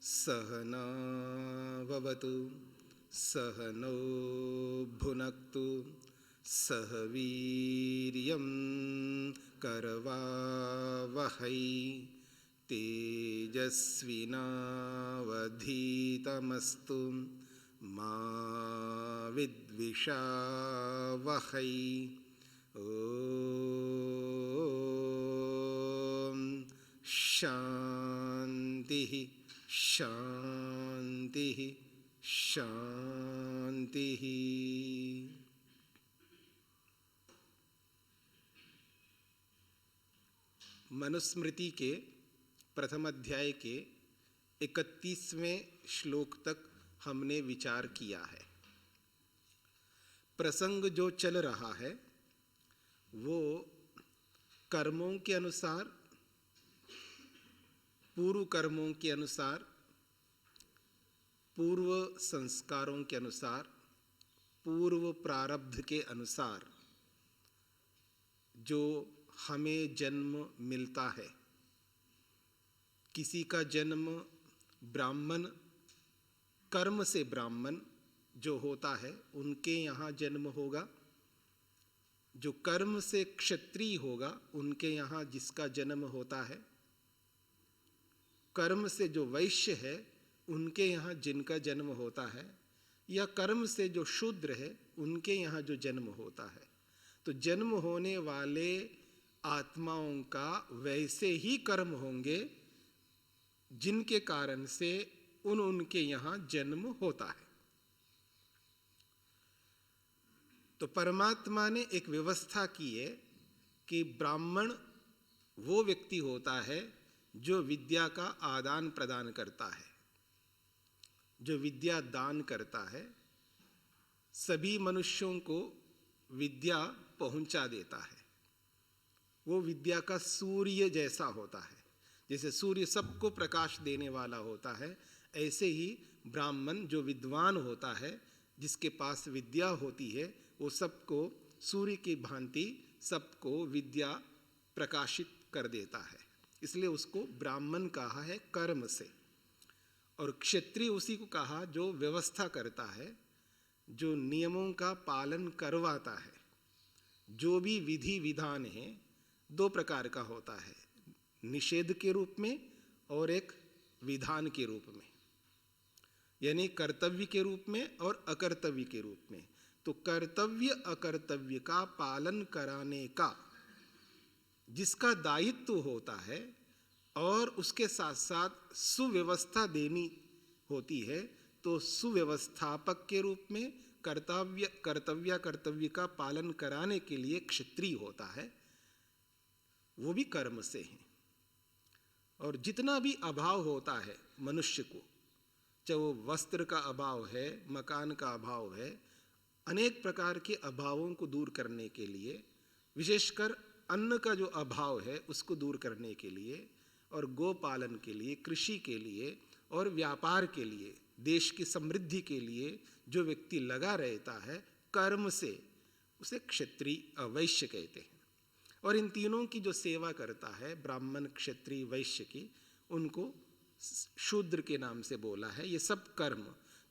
सहना भवतु सहनौ भुनक्तु सह वीर्यं करवावहै तेजस्विनावधीतमस्तु मा विद्विषावहै। ओम शांति शांति शांति। मनुस्मृति के प्रथम अध्याय के 31वें श्लोक तक हमने विचार किया है। प्रसंग जो चल रहा है वो कर्मों के अनुसार, पूर्व कर्मों के अनुसार, पूर्व संस्कारों के अनुसार, पूर्व प्रारब्ध के अनुसार जो हमें जन्म मिलता है। किसी का जन्म ब्राह्मण, कर्म से ब्राह्मण जो होता है उनके यहाँ जन्म होगा। जो कर्म से क्षत्रिय होगा उनके यहाँ जिसका जन्म होता है। कर्म से जो वैश्य है उनके यहाँ जिनका जन्म होता है, या कर्म से जो शूद्र है उनके यहाँ जो जन्म होता है। तो जन्म होने वाले आत्माओं का वैसे ही कर्म होंगे जिनके कारण से उनके यहाँ जन्म होता है। तो परमात्मा ने एक व्यवस्था की है कि ब्राह्मण वो व्यक्ति होता है जो विद्या का आदान प्रदान करता है, जो विद्या दान करता है, सभी मनुष्यों को विद्या पहुंचा देता है। वो विद्या का सूर्य जैसा होता है। जैसे सूर्य सबको प्रकाश देने वाला होता है, ऐसे ही ब्राह्मण जो विद्वान होता है, जिसके पास विद्या होती है, वो सबको सूर्य की भांति सबको विद्या प्रकाशित कर देता है। इसलिए उसको ब्राह्मण कहा है कर्म से। और क्षत्रिय उसी को कहा जो व्यवस्था करता है, जो नियमों का पालन करवाता है। जो भी विधि विधान है दो प्रकार का होता है, निषेध के रूप में और एक विधान के रूप में, यानी कर्तव्य के रूप में और अकर्तव्य के रूप में। तो कर्तव्य अकर्तव्य का पालन कराने का जिसका दायित्व होता है और उसके साथ साथ सुव्यवस्था देनी होती है, तो सुव्यवस्थापक के रूप में कर्तव्य का पालन कराने के लिए क्षत्रिय होता है। वो भी कर्म से है। और जितना भी अभाव होता है मनुष्य को, चाहे वो वस्त्र का अभाव है, मकान का अभाव है, अनेक प्रकार के अभावों को दूर करने के लिए, विशेषकर अन्न का जो अभाव है उसको दूर करने के लिए, और गोपालन के लिए, कृषि के लिए और व्यापार के लिए, देश की समृद्धि के लिए जो व्यक्ति लगा रहता है कर्म से, उसे क्षत्रिय वैश्य कहते हैं। और इन तीनों की जो सेवा करता है, ब्राह्मण, क्षत्रिय, वैश्य की, उनको शूद्र के नाम से बोला है। ये सब कर्म।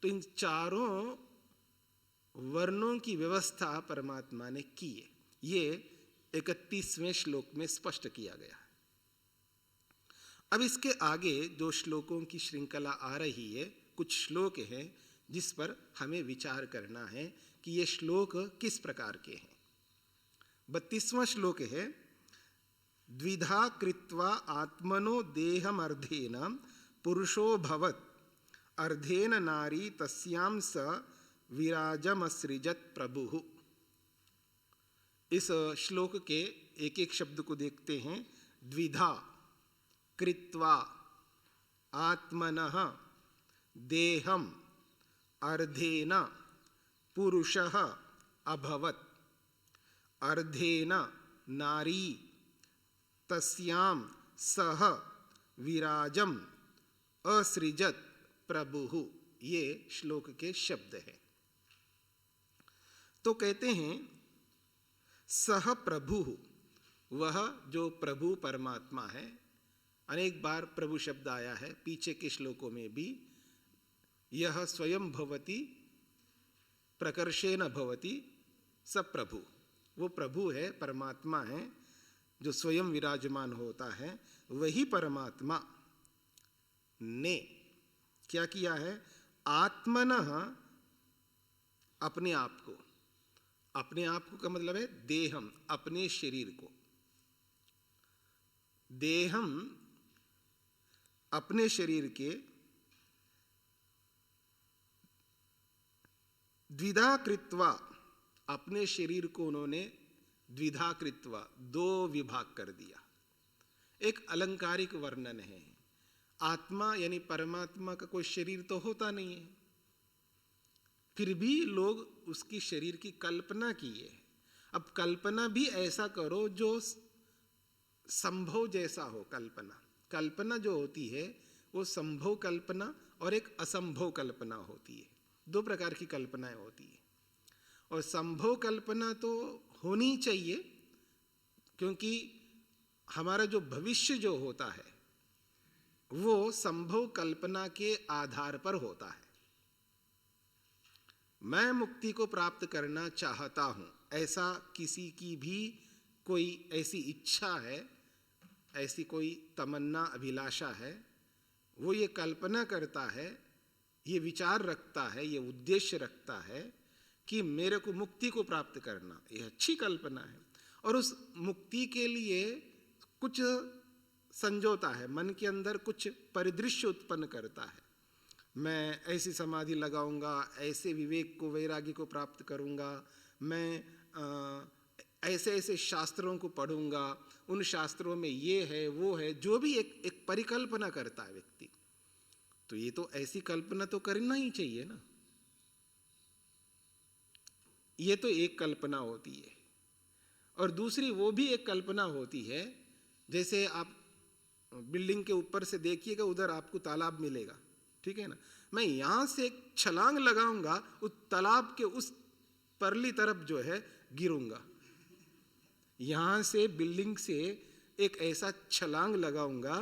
तो इन चारों वर्णों की व्यवस्था परमात्मा ने की है। ये 31वें श्लोक में स्पष्ट किया गया है। अब इसके आगे जो श्लोकों की श्रृंखला आ रही है, कुछ श्लोक हैं जिस पर हमें विचार करना है कि ये श्लोक किस प्रकार के हैं। 32वां श्लोक है, द्विधा कृत्वा आत्मनो देहमर्धेन पुरुषो भवत् अर्धेन नारी तस्यां स विराजमसृजत् प्रभुः। इस श्लोक के एक एक शब्द को देखते हैं। द्विधा कृत्वा आत्मनः देहम अर्धेन पुरुषः अभवत् अर्धेन नारी तस्यां सह विराजम असृजत् प्रभुः। ये श्लोक के शब्द हैं। तो कहते हैं सह प्रभु, वह जो प्रभु परमात्मा है, अनेक बार प्रभु शब्द आया है, पीछे के श्लोकों में भी, यह स्वयं भवति प्रकर्षेण भवति स प्रभु। वो प्रभु है, परमात्मा है, जो स्वयं विराजमान होता है। वही परमात्मा ने क्या किया है, आत्मनः अपने आप को, अपने आप को का मतलब है देहम, अपने शरीर को, देहम अपने शरीर के द्विधा कृत्वा, अपने शरीर को उन्होंने द्विधा कृत्वा, दो विभाग कर दिया। एक अलंकारिक वर्णन है। आत्मा यानी परमात्मा का कोई शरीर तो होता नहीं है, फिर भी लोग उसकी शरीर की कल्पना की है। अब कल्पना भी ऐसा करो जो संभव जैसा हो। कल्पना जो होती है वो संभव कल्पना और एक असंभव कल्पना होती है। दो प्रकार की कल्पनाएं होती है, और संभव कल्पना तो होनी चाहिए, क्योंकि हमारा जो भविष्य जो होता है वो संभव कल्पना के आधार पर होता है। मैं मुक्ति को प्राप्त करना चाहता हूं, ऐसा किसी की भी कोई ऐसी इच्छा है, ऐसी कोई तमन्ना अभिलाषा है, वो ये कल्पना करता है, ये विचार रखता है, ये उद्देश्य रखता है कि मेरे को मुक्ति को प्राप्त करना, ये अच्छी कल्पना है। और उस मुक्ति के लिए कुछ संजोता है, मन के अंदर कुछ परिदृश्य उत्पन्न करता है। मैं ऐसी समाधि लगाऊंगा, ऐसे विवेक को, वैराग्य को प्राप्त करूंगा, मैं ऐसे ऐसे शास्त्रों को पढ़ूंगा, उन शास्त्रों में ये है वो है, जो भी एक परिकल्पना करता है व्यक्ति। तो ये तो ऐसी कल्पना तो करना ही चाहिए ना। ये तो एक कल्पना होती है। और दूसरी वो भी एक कल्पना होती है, जैसे आप बिल्डिंग के ऊपर से देखिएगा, उधर आपको तालाब मिलेगा, ठीक है ना। मैं यहां से एक छलांग लगाऊंगा, उस तालाब के उस परली तरफ जो है गिरूंगा। यहां से बिल्डिंग से एक ऐसा छलांग लगाऊंगा,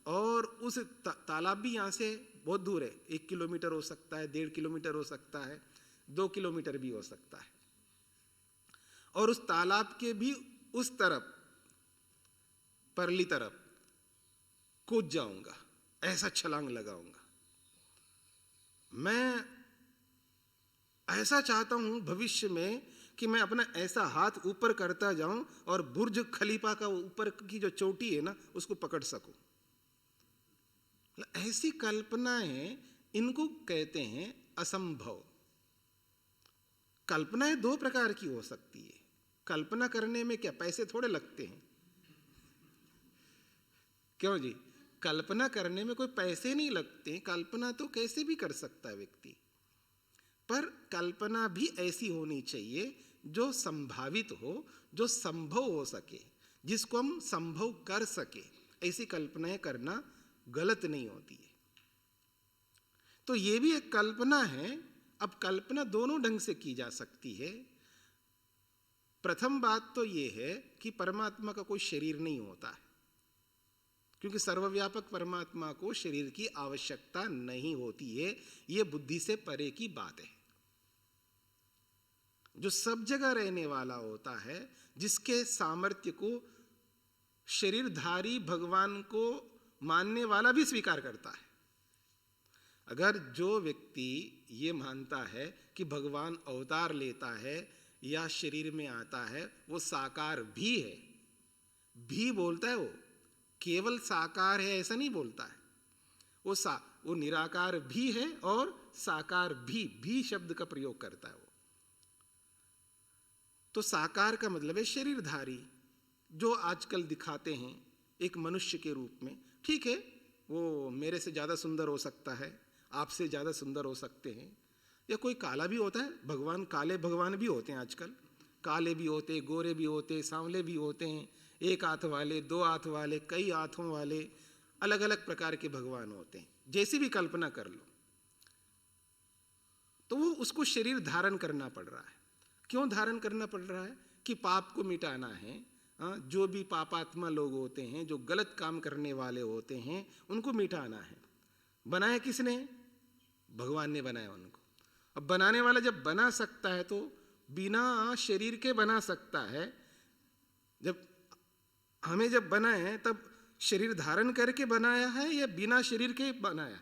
और उस तालाब भी यहां से बहुत दूर है, 1 किलोमीटर हो सकता है, 1.5 किलोमीटर हो सकता है, 2 किलोमीटर भी हो सकता है। और उस तालाब के भी उस तरफ, परली तरफ कूद जाऊंगा, ऐसा छलांग लगाऊंगा। मैं ऐसा चाहता हूं भविष्य में कि मैं अपना ऐसा हाथ ऊपर करता जाऊं और बुर्ज खलीफा का ऊपर की जो चोटी है ना, उसको पकड़ सकूं। ऐसी कल्पनाएं, इनको कहते हैं असंभव। कल्पनाएं दो प्रकार की हो सकती है। कल्पना करने में क्या पैसे थोड़े लगते हैं? क्यों जी? कल्पना करने में कोई पैसे नहीं लगते। कल्पना तो कैसे भी कर सकता है व्यक्ति, पर कल्पना भी ऐसी होनी चाहिए जो संभावित हो, जो संभव हो सके, जिसको हम संभव कर सके। ऐसी कल्पनाएं करना गलत नहीं होती है। तो ये भी एक कल्पना है। अब कल्पना दोनों ढंग से की जा सकती है। प्रथम बात तो ये है कि परमात्मा का कोई शरीर नहीं होता है, क्योंकि सर्वव्यापक परमात्मा को शरीर की आवश्यकता नहीं होती है। ये बुद्धि से परे की बात है। जो सब जगह रहने वाला होता है, जिसके सामर्थ्य को शरीरधारी भगवान को मानने वाला भी स्वीकार करता है। अगर जो व्यक्ति ये मानता है कि भगवान अवतार लेता है या शरीर में आता है, वो साकार भी है, भी बोलता है, वो केवल साकार है ऐसा नहीं बोलता है, वो निराकार भी है और साकार भी शब्द का प्रयोग करता है वो। तो साकार का मतलब है शरीरधारी, जो आजकल दिखाते हैं एक मनुष्य के रूप में। ठीक है, वो मेरे से ज़्यादा सुंदर हो सकता है, आपसे ज़्यादा सुंदर हो सकते हैं, या कोई काला भी होता है। भगवान, काले भगवान भी होते हैं आजकल, काले भी होते हैं, गोरे भी होते हैं, सांवले भी होते हैं, एक हाथ वाले, 2 हाथ वाले, कई हाथों वाले, अलग अलग प्रकार के भगवान होते हैं। जैसी भी कल्पना कर लो, तो वो उसको शरीर धारण करना पड़ रहा है। क्यों धारण करना पड़ रहा है? कि पाप को मिटाना है, जो भी पापात्मा लोग होते हैं, जो गलत काम करने वाले होते हैं, उनको मिटाना है। बनाया किसने? भगवान ने बनाया उनको। अब बनाने वाला जब बना सकता है तो बिना शरीर के बना सकता है। जब हमें जब बनाए तब शरीर धारण करके बनाया है या बिना शरीर के बनाया?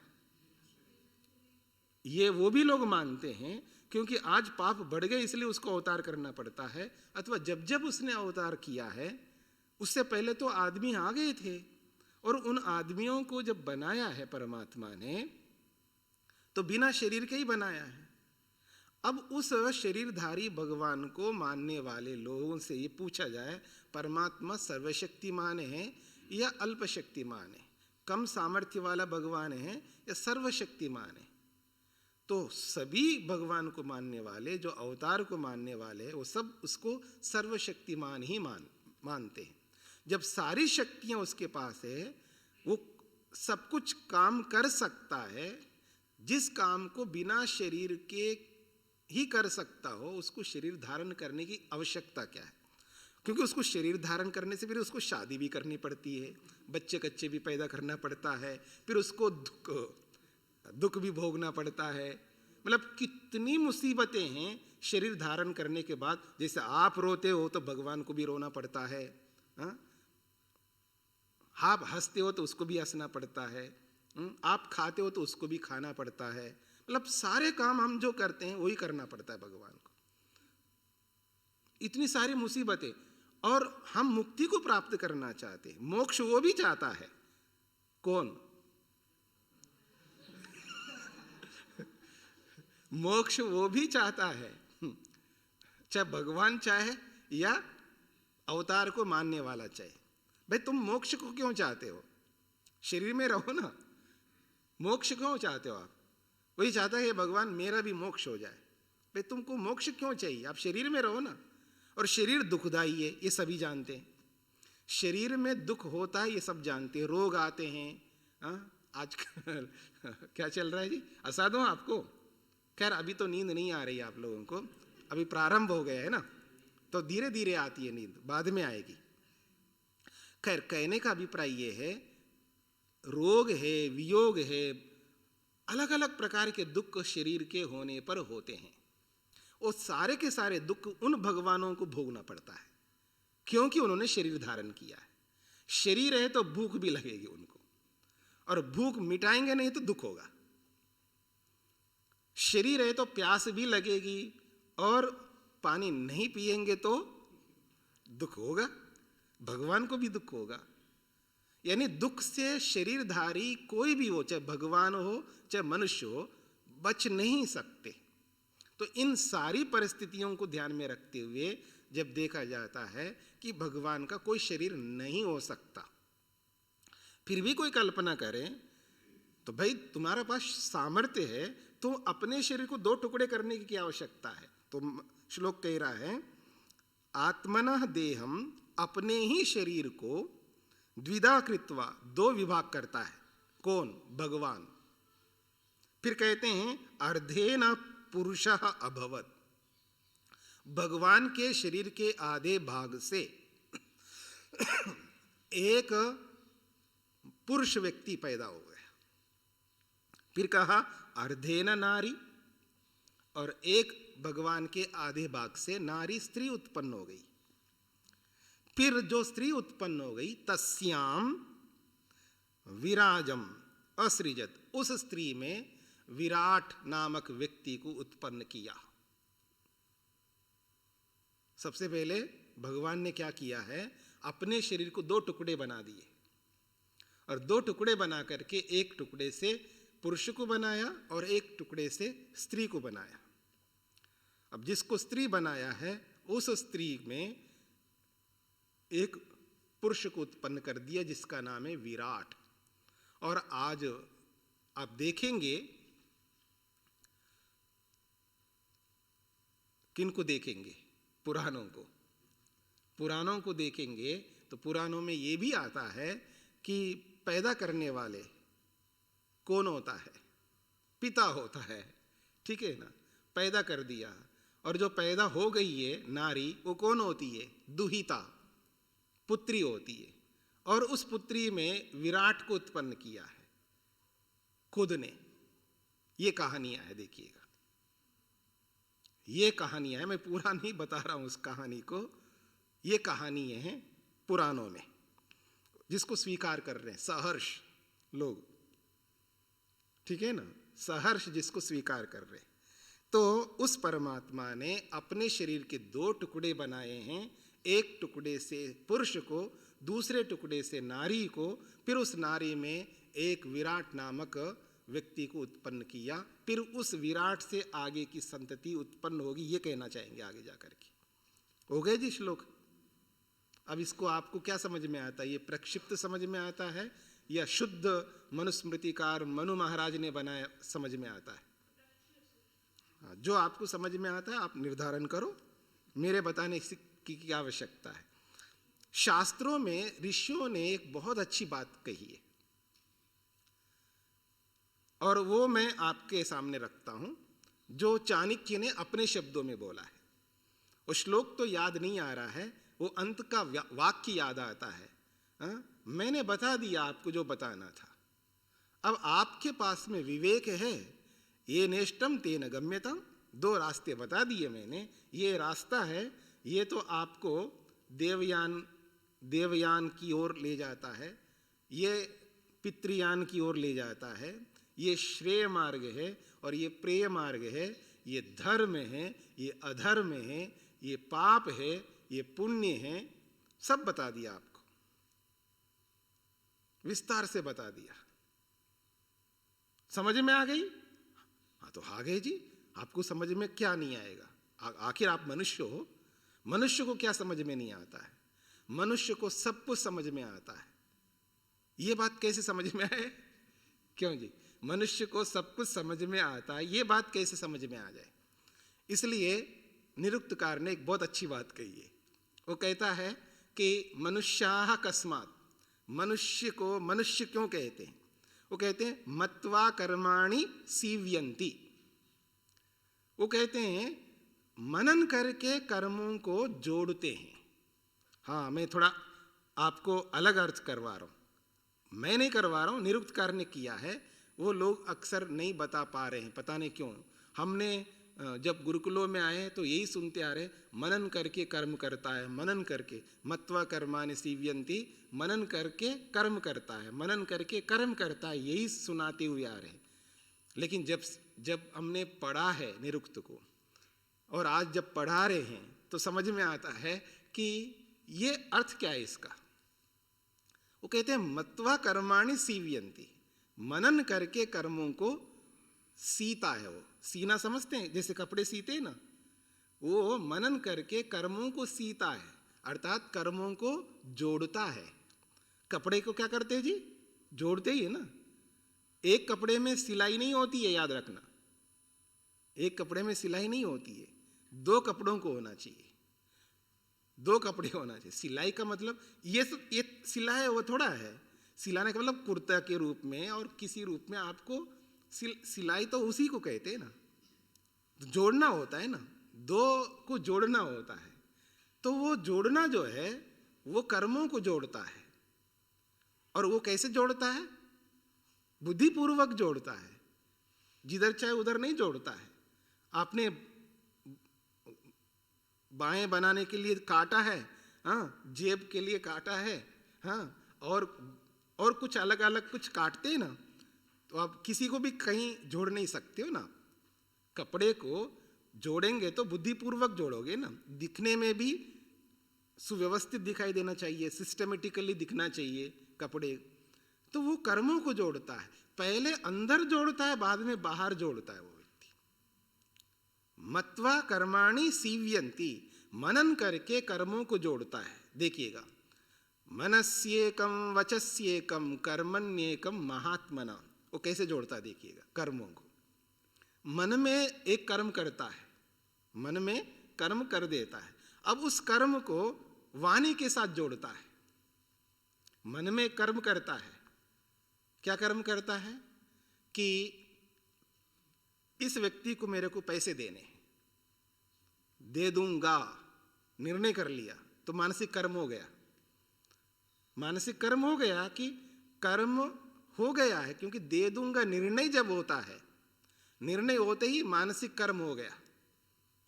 ये वो भी लोग मानते हैं, क्योंकि आज पाप बढ़ गए इसलिए उसको अवतार करना पड़ता है, अथवा जब जब उसने अवतार किया है उससे पहले तो आदमी आ गए थे, और उन आदमियों को जब बनाया है परमात्मा ने तो बिना शरीर के ही बनाया है। अब उस शरीरधारी भगवान को मानने वाले लोगों से ये पूछा जाए, परमात्मा सर्वशक्तिमान है या अल्पशक्तिमान है? कम सामर्थ्य वाला भगवान है या सर्वशक्तिमान है? तो सभी भगवान को मानने वाले, जो अवतार को मानने वाले हैं, वो सब उसको सर्वशक्तिमान ही मानते हैं। जब सारी शक्तियां उसके पास है, वो सब कुछ काम कर सकता है। जिस काम को बिना शरीर के ही कर सकता हो, उसको शरीर धारण करने की आवश्यकता क्या है? क्योंकि उसको शरीर धारण करने से फिर उसको शादी भी करनी पड़ती है, बच्चे कच्चे भी पैदा करना पड़ता है, फिर उसको दुख भी भोगना पड़ता है। मतलब कितनी मुसीबतें हैं शरीर धारण करने के बाद। जैसे आप रोते हो तो भगवान को भी रोना पड़ता है, आप हंसते हो तो उसको भी हंसना पड़ता है, आप खाते हो तो उसको भी खाना पड़ता है। मतलब सारे काम हम जो करते हैं वही करना पड़ता है भगवान को। इतनी सारी मुसीबतें, और हम मुक्ति को प्राप्त करना चाहते हैं, मोक्ष वो भी चाहता है। कौन? मोक्ष वो भी चाहता है, चाहे भगवान चाहे या अवतार को मानने वाला चाहे। भाई तुम मोक्ष को क्यों चाहते हो? शरीर में रहो ना, मोक्ष क्यों चाहते हो आप? वही चाहता है भगवान मेरा भी मोक्ष हो जाए। भाई तुमको मोक्ष क्यों चाहिए? आप शरीर में रहो ना। और शरीर दुखदाई है, ये सभी जानते हैं। शरीर में दुख होता है, ये सब जानते हैं। रोग आते हैं। आजकल क्या चल रहा है जी? हंसा दूं आपको? खैर अभी तो नींद नहीं आ रही आप लोगों को, अभी प्रारंभ हो गया है ना, तो धीरे धीरे आती है नींद, बाद में आएगी। खैर कहने का अभिप्राय ये है, रोग है, वियोग है, अलग अलग प्रकार के दुख शरीर के होने पर होते हैं। और सारे के सारे दुख उन भगवानों को भोगना पड़ता है, क्योंकि उन्होंने शरीर धारण किया है। शरीर है तो भूख भी लगेगी उनको, और भूख मिटाएंगे नहीं तो दुख होगा। शरीर है तो प्यास भी लगेगी, और पानी नहीं पिएंगे तो दुख होगा, भगवान को भी दुख होगा। यानी दुख से शरीरधारी कोई भी हो, चाहे भगवान हो चाहे मनुष्य हो, बच नहीं सकते। तो इन सारी परिस्थितियों को ध्यान में रखते हुए जब देखा जाता है कि भगवान का कोई शरीर नहीं हो सकता, फिर भी कोई कल्पना करे तो भाई तुम्हारे पास सामर्थ्य है, तो अपने शरीर को दो टुकड़े करने की क्या आवश्यकता है? तो श्लोक कह रहा है, आत्मनः देहम, अपने ही शरीर को द्विधा कृत्वा, दो विभाग करता है। कौन? भगवान। फिर कहते हैं अर्धेन पुरुषः अभवत्, भगवान के शरीर के आधे भाग से एक पुरुष व्यक्ति पैदा हो गया। फिर कहा अर्धेन नारी, और एक भगवान के आधे भाग से नारी स्त्री उत्पन्न हो गई। फिर जो स्त्री उत्पन्न हो गई, तस्याम विराजम असृजत, उस स्त्री में विराट नामक व्यक्ति को उत्पन्न किया। सबसे पहले भगवान ने क्या किया है, अपने शरीर को दो टुकड़े बना दिए, और दो टुकड़े बना करके एक टुकड़े से पुरुष को बनाया और एक टुकड़े से स्त्री को बनाया। अब जिसको स्त्री बनाया है, उस स्त्री में एक पुरुष को उत्पन्न कर दिया जिसका नाम है विराट। और आज आप देखेंगे, किनको देखेंगे? पुराणों को। पुराणों को देखेंगे तो पुराणों में ये भी आता है कि पैदा करने वाले कौन होता है? पिता होता है, ठीक है ना? पैदा कर दिया, और जो पैदा हो गई है नारी, वो कौन होती है? दुहिता। पुत्री होती है, और उस पुत्री में विराट को उत्पन्न किया है खुद ने। ये कहानियां है, देखिएगा, ये कहानियां है, मैं पूरा नहीं बता रहा हूं उस कहानी को, ये कहानियां हैं पुराणों में, जिसको स्वीकार कर रहे हैं सहर्ष लोग, ठीक है ना, सहर्ष जिसको स्वीकार कर रहे हैं। तो उस परमात्मा ने अपने शरीर के 2 टुकड़े बनाए हैं, एक टुकड़े से पुरुष को, दूसरे टुकड़े से नारी को, फिर उस नारी में एक विराट नामक व्यक्ति को उत्पन्न किया, फिर उस विराट से आगे की संतति उत्पन्न होगी, ये कहना चाहेंगे आगे जाकर के। हो गए जी श्लोक। अब इसको आपको क्या समझ में आता है? ये प्रक्षिप्त समझ में आता है या शुद्ध मनुस्मृतिकार मनु महाराज ने बनाया समझ में आता है? जो आपको समझ में आता है आप निर्धारण करो, मेरे बताने की क्या आवश्यकता है। शास्त्रों में ऋषियों ने एक बहुत अच्छी बात कही है, और वो मैं आपके सामने रखता हूं, जो चाणक्य ने अपने शब्दों में बोला है। वो श्लोक तो याद नहीं आ रहा है, वो अंत का वाक्य याद आता है। मैंने बता दिया आपको जो बताना था, अब आपके पास में विवेक है। ये नेष्टम तेन गम्यतम, 2 रास्ते बता दिए मैंने, ये रास्ता है, ये तो आपको देवयान की ओर ले जाता है, ये पितृयान की ओर ले जाता है, ये श्रेय मार्ग है और ये प्रेय मार्ग है, ये धर्म है, ये अधर्म है, ये पाप है, ये पुण्य है, सब बता दिया आपको, विस्तार से बता दिया। समझ में आ गई? हाँ तो आ गए जी। आपको समझ में क्या नहीं आएगा? आखिर आप मनुष्य हो, मनुष्य को क्या समझ में नहीं आता है? मनुष्य को सब कुछ समझ में आता है। ये बात कैसे समझ में आए? क्यों जी? मनुष्य को सब कुछ समझ में आता है, ये बात कैसे समझ में आ जाए? इसलिए निरुक्तकार ने एक बहुत अच्छी बात कही है। वो कहता है कि मनुष्याः कस्मात्, मनुष्य को मनुष्य क्यों कहते हैं? वो कहते हैं मत्वा कर्माणि सीव्यन्ति। वो कहते हैं मनन करके कर्मों को जोड़ते हैं। हाँ, मैं थोड़ा आपको अलग अर्थ करवा रहा हूं, मैं नहीं करवा रहा हूं, निरुक्तकार ने किया है। वो लोग अक्सर नहीं बता पा रहे हैं, पता नहीं क्यों। हमने जब गुरुकुलों में आए तो यही सुनते आ रहे, मनन करके कर्म करता है, मनन करके, मत्वा कर्माणि सीव्यन्ति, मनन करके कर्म करता है, मनन करके कर्म करता है, यही सुनाते हुए आ रहे। लेकिन जब हमने पढ़ा है निरुक्त को, और आज जब पढ़ा रहे हैं, तो समझ में आता है कि ये अर्थ क्या है इसका। वो कहते हैं मत्वा कर्माणि सीव्यन्ति, मनन करके कर्मों को सीता है। वो सीना समझते हैं, जैसे कपड़े सीते हैं ना, वो मनन करके कर्मों को सीता है, अर्थात कर्मों को जोड़ता है। कपड़े को क्या करते हैं जी? जोड़ते ही है ना। एक कपड़े में सिलाई नहीं होती है, याद रखना, एक कपड़े में सिलाई नहीं होती है, 2 कपड़ों को होना चाहिए, 2 कपड़े होना चाहिए। सिलाई का मतलब ये सिला है, वो थोड़ा है। सिलाने का मतलब कुर्ता के रूप में और किसी रूप में आपको सिलाई तो उसी को कहते हैं ना, तो जोड़ना होता है ना, 2 को जोड़ना होता है। तो वो जोड़ना जो है वो कर्मों को जोड़ता है। और वो कैसे जोड़ता है? बुद्धिपूर्वक जोड़ता है, जिधर चाहे उधर नहीं जोड़ता है। आपने बाएं बनाने के लिए काटा है, हाँ, जेब के लिए काटा है, हाँ, और कुछ अलग अलग कुछ काटते हैं ना, तो आप किसी को भी कहीं जोड़ नहीं सकते हो ना। कपड़े को जोड़ेंगे तो बुद्धिपूर्वक जोड़ोगे ना, दिखने में भी सुव्यवस्थित दिखाई देना चाहिए, सिस्टमेटिकली दिखना चाहिए कपड़े। तो वो कर्मों को जोड़ता है, पहले अंदर जोड़ता है, बाद में बाहर जोड़ता है वो व्यक्ति। मत्वा कर्माणि सीव्यन्ति, मनन करके कर्मों को जोड़ता है। देखिएगा, मनस्येकम वचस्येकम कर्मण्येकम महात्मना, वो कैसे जोड़ता है देखिएगा कर्मों को। मन में एक कर्म करता है, मन में कर्म कर देता है, अब उस कर्म को वाणी के साथ जोड़ता है। मन में कर्म करता है, क्या कर्म करता है कि इस व्यक्ति को मेरे को पैसे देने हैं, दे दूंगा, निर्णय कर लिया, तो मानसिक कर्म हो गया। मानसिक कर्म हो गया कि कर्म हो गया है, क्योंकि दे दूंगा निर्णय जब होता है, निर्णय होते ही मानसिक कर्म हो गया।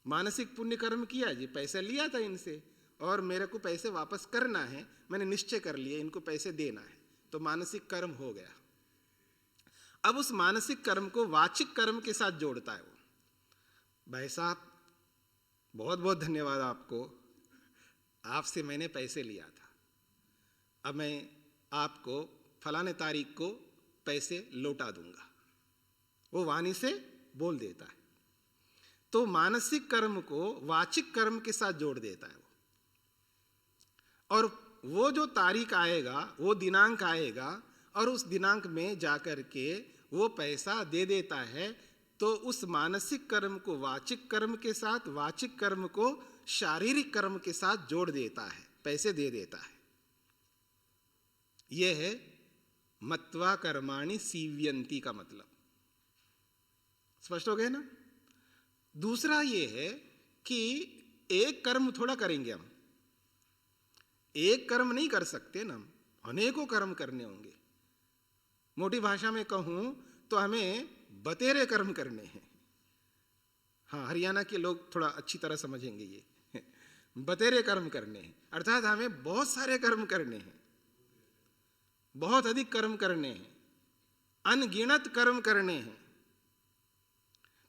मानसिक पुण्य कर्म किया जी, पैसे लिया था इनसे और मेरे को पैसे वापस करना है, मैंने निश्चय कर लिया इनको पैसे देना है, तो मानसिक कर्म हो गया। अब उस मानसिक कर्म को वाचिक कर्म के साथ जोड़ता है वो। भाई साहब बहुत बहुत धन्यवाद आपको, आपसे मैंने पैसे लिया था, अब मैं आपको फलाने तारीख को पैसे लौटा दूंगा, वो वाणी से बोल देता है। तो मानसिक कर्म को वाचिक कर्म के साथ जोड़ देता है वो, और वो जो तारीख आएगा, वो दिनांक आएगा, और उस दिनांक में जाकर के वो पैसा दे देता है। तो उस मानसिक कर्म को वाचिक कर्म के साथ, वाचिक कर्म को शारीरिक कर्म के साथ जोड़ देता है, पैसे दे देता है। यह है मत्वा कर्माणि सीव्यन्ति का मतलब। स्पष्ट हो गया ना? दूसरा ये है कि एक कर्म थोड़ा करेंगे हम, एक कर्म नहीं कर सकते ना, हम अनेकों कर्म करने होंगे। मोटी भाषा में कहूं तो हमें बतेरे कर्म करने हैं। हाँ, हरियाणा के लोग थोड़ा अच्छी तरह समझेंगे ये बतेरे कर्म करने हैं, अर्थात हमें बहुत सारे कर्म करने हैं, बहुत अधिक कर्म करने हैं, अनगिनत कर्म करने हैं।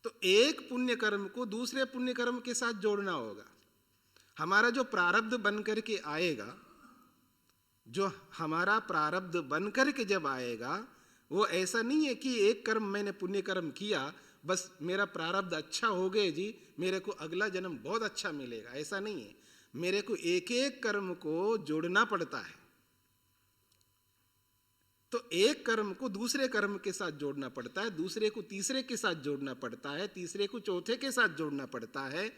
तो एक पुण्य कर्म को दूसरे पुण्य कर्म के साथ जोड़ना होगा। हमारा जो प्रारब्ध बन करके आएगा, जो हमारा प्रारब्ध बन करके जब आएगा, वो ऐसा नहीं है कि एक कर्म मैंने पुण्य कर्म किया, बस मेरा प्रारब्ध अच्छा हो गए जी, मेरे को अगला जन्म बहुत अच्छा मिलेगा, ऐसा नहीं है। मेरे को एक एक कर्म को जोड़ना पड़ता है। तो एक कर्म को दूसरे कर्म के साथ जोड़ना पड़ता है, दूसरे को तीसरे के साथ जोड़ना पड़ता है, तीसरे को चौथे के साथ जोड़ना पड़ता है।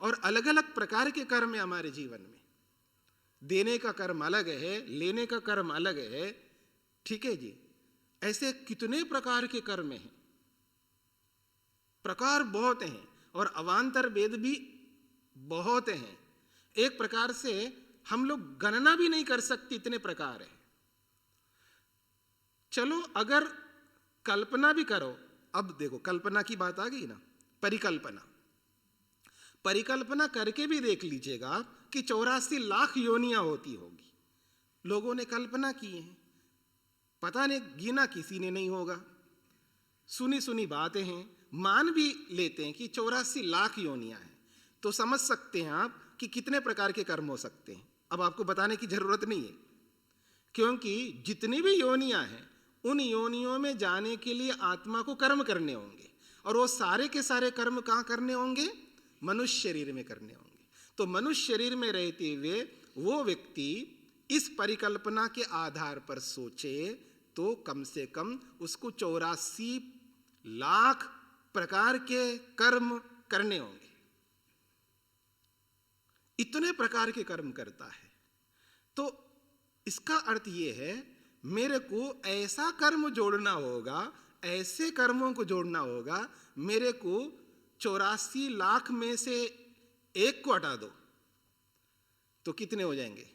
और अलग अलग प्रकार के कर्म है हमारे जीवन में। देने का कर्म अलग है, लेने का कर्म अलग है, ठीक है जी। ऐसे कितने प्रकार के कर्म हैं, प्रकार बहुत हैं, और अवान्तर भेद भी बहुत हैं। एक प्रकार से हम लोग गणना भी नहीं कर सकते, इतने प्रकार हैं। चलो अगर कल्पना भी करो, अब देखो कल्पना की बात आ गई ना, परिकल्पना, परिकल्पना करके भी देख लीजिएगा कि 84 लाख योनियां होती होगी। लोगों ने कल्पना की है, पता नहीं गिना किसी ने नहीं होगा, सुनी सुनी बातें हैं, मान भी लेते हैं कि 84 लाख योनियां हैं। तो समझ सकते हैं आप कि कितने प्रकार के कर्म हो सकते हैं। अब आपको बताने की जरूरत नहीं है, क्योंकि जितनी भी योनियां हैं, उन योनियों में जाने के लिए आत्मा को कर्म करने होंगे, और वो सारे के सारे कर्म कहाँ करने होंगे? मनुष्य शरीर में करने होंगे। तो मनुष्य शरीर में रहते हुए वो व्यक्ति इस परिकल्पना के आधार पर सोचे तो कम से कम उसको 84 लाख प्रकार के कर्म करने होंगे। इतने प्रकार के कर्म करता है। तो इसका अर्थ यह है, मेरे को ऐसा कर्म जोड़ना होगा, ऐसे कर्मों को जोड़ना होगा, मेरे को 84 लाख में से एक को हटा दो तो कितने हो जाएंगे?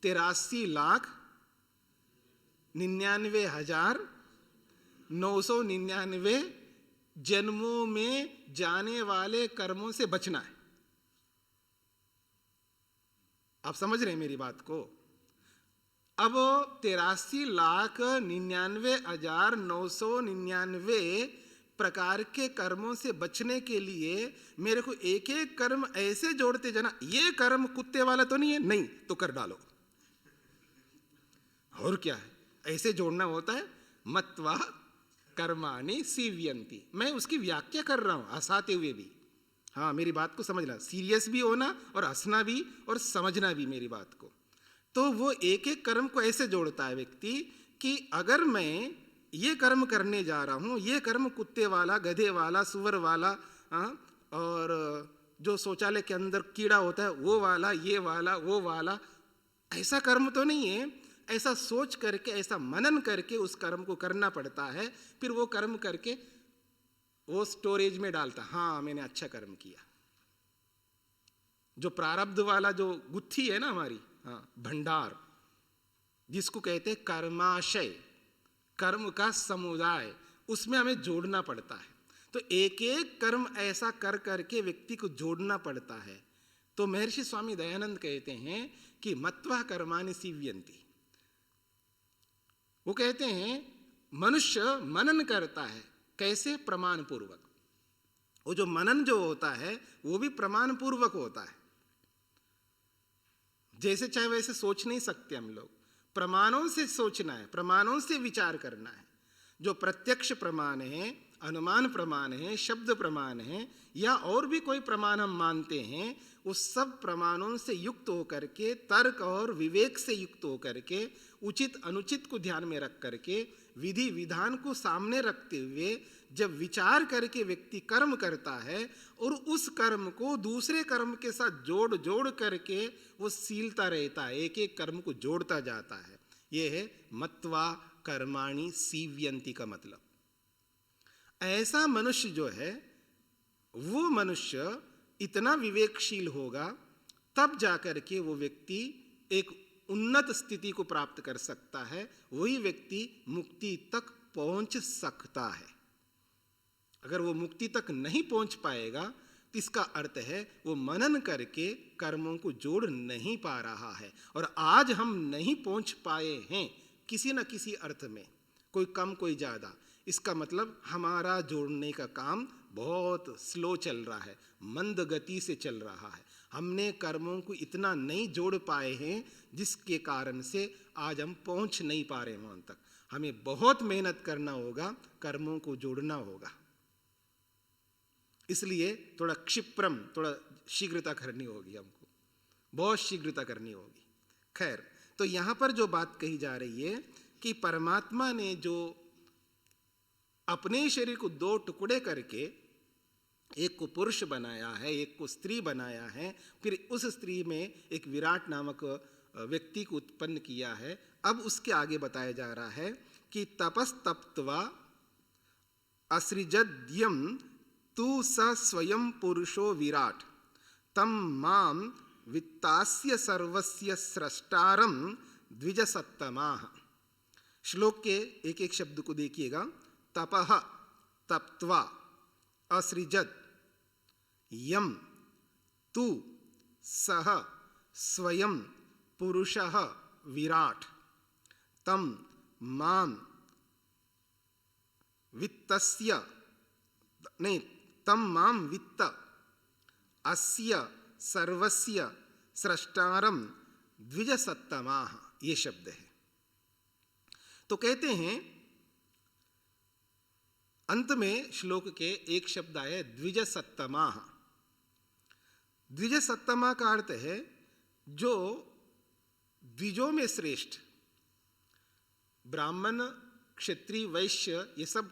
83,99,999 जन्मों में जाने वाले कर्मों से बचना है। आप समझ रहे हैं मेरी बात को? अब 83,99,999 प्रकार के कर्मों से बचने के लिए मेरे को एक एक कर्म ऐसे जोड़ते जाना। ये कर्म कुत्ते वाला तो नहीं है, नहीं तो कर डालो, और क्या है, ऐसे जोड़ना होता है। मत्वा कर्माणि सीव्यन्ति, मैं उसकी व्याख्या कर रहा हूं हंसाते हुए भी। हाँ, मेरी बात को समझना, सीरियस भी होना और हंसना भी और समझना भी मेरी बात को। तो वो एक एक कर्म को ऐसे जोड़ता है व्यक्ति कि अगर मैं ये कर्म करने जा रहा हूं, ये कर्म कुत्ते वाला, गधे वाला, सुअर वाला, और जो शौचालय के अंदर कीड़ा होता है वो वाला, ये वाला, वो वाला, ऐसा कर्म तो नहीं है। ऐसा सोच करके, ऐसा मनन करके उस कर्म को करना पड़ता है। फिर वो कर्म करके वो स्टोरेज में डालता, हाँ मैंने अच्छा कर्म किया। जो प्रारब्ध वाला जो गुत्थी है ना हमारी, हाँ भंडार, जिसको कहते हैं कर्माशय, कर्म का समुदाय, उसमें हमें जोड़ना पड़ता है। तो एक एक कर्म ऐसा कर करके व्यक्ति को जोड़ना पड़ता है। तो महर्षि स्वामी दयानंद कहते हैं कि मत्वा कर्माणि सीव्यन्ति। वो कहते हैं मनुष्य मनन करता है, कैसे? प्रमाण पूर्वक। वो जो मनन जो होता है वो भी प्रमाण पूर्वक होता है। जैसे चाहे वैसे सोच नहीं सकते हम लोग, प्रमाणों से सोचना है, प्रमाणों से विचार करना है। जो प्रत्यक्ष प्रमाण है, अनुमान प्रमाण है, शब्द प्रमाण है, या और भी कोई प्रमाण हम मानते हैं, उस सब प्रमाणों से युक्त होकर के, तर्क और विवेक से युक्त होकर के, उचित अनुचित को ध्यान में रख करके, विधि विधान को सामने रखते हुए जब विचार करके व्यक्ति कर्म करता है और उस कर्म को दूसरे कर्म के साथ जोड़ जोड़ करके वो सीलता रहता है, एक एक कर्म को जोड़ता जाता है। ये है मत्वा कर्माणि सीव्यन्ति का मतलब। ऐसा मनुष्य जो है, वो मनुष्य इतना विवेकशील होगा, तब जाकर के वो व्यक्ति एक उन्नत स्थिति को प्राप्त कर सकता है। वही व्यक्ति मुक्ति तक पहुंच सकता है। अगर वो मुक्ति तक नहीं पहुंच पाएगा तो इसका अर्थ है वो मनन करके कर्मों को जोड़ नहीं पा रहा है। और आज हम नहीं पहुंच पाए हैं किसी न किसी अर्थ में, कोई कम कोई ज़्यादा, इसका मतलब हमारा जोड़ने का काम बहुत स्लो चल रहा है, मंद गति से चल रहा है। हमने कर्मों को इतना नहीं जोड़ पाए हैं जिसके कारण से आज हम पहुंच नहीं पा रहे वहां तक। हमें बहुत मेहनत करना होगा, कर्मों को जोड़ना होगा। इसलिए थोड़ा क्षिप्रम, थोड़ा शीघ्रता करनी होगी, हमको बहुत शीघ्रता करनी होगी। खैर, तो यहां पर जो बात कही जा रही है कि परमात्मा ने जो अपने शरीर को दो टुकड़े करके एक को पुरुष बनाया है, एक को स्त्री बनाया है, फिर उस स्त्री में एक विराट नामक व्यक्ति को उत्पन्न किया है। अब उसके आगे बताया जा रहा है कि तपस्तप्त्वा असृजद्यम तु स स्वयं पुरुषो विराट तम माम वित्तास्य सर्वस्य स्रष्टारम द्विजसत्तमाः। श्लोक के एक एक शब्द को देखिएगा। तपः तप्त्वा असृजत यम तु सह स्वयं पुरुषः विराट तम माम वित्तस्य नहीं तम माम वित्त अस्य सर्वस्य स्रष्टारम द्विजसत्तमाः, ये शब्द है। तो कहते हैं अंत में श्लोक के एक शब्द आए द्विजसत्तमाः। द्विजसत्तमा का अर्थ है जो द्विजों में श्रेष्ठ। ब्राह्मण, क्षत्रिय, वैश्य ये सब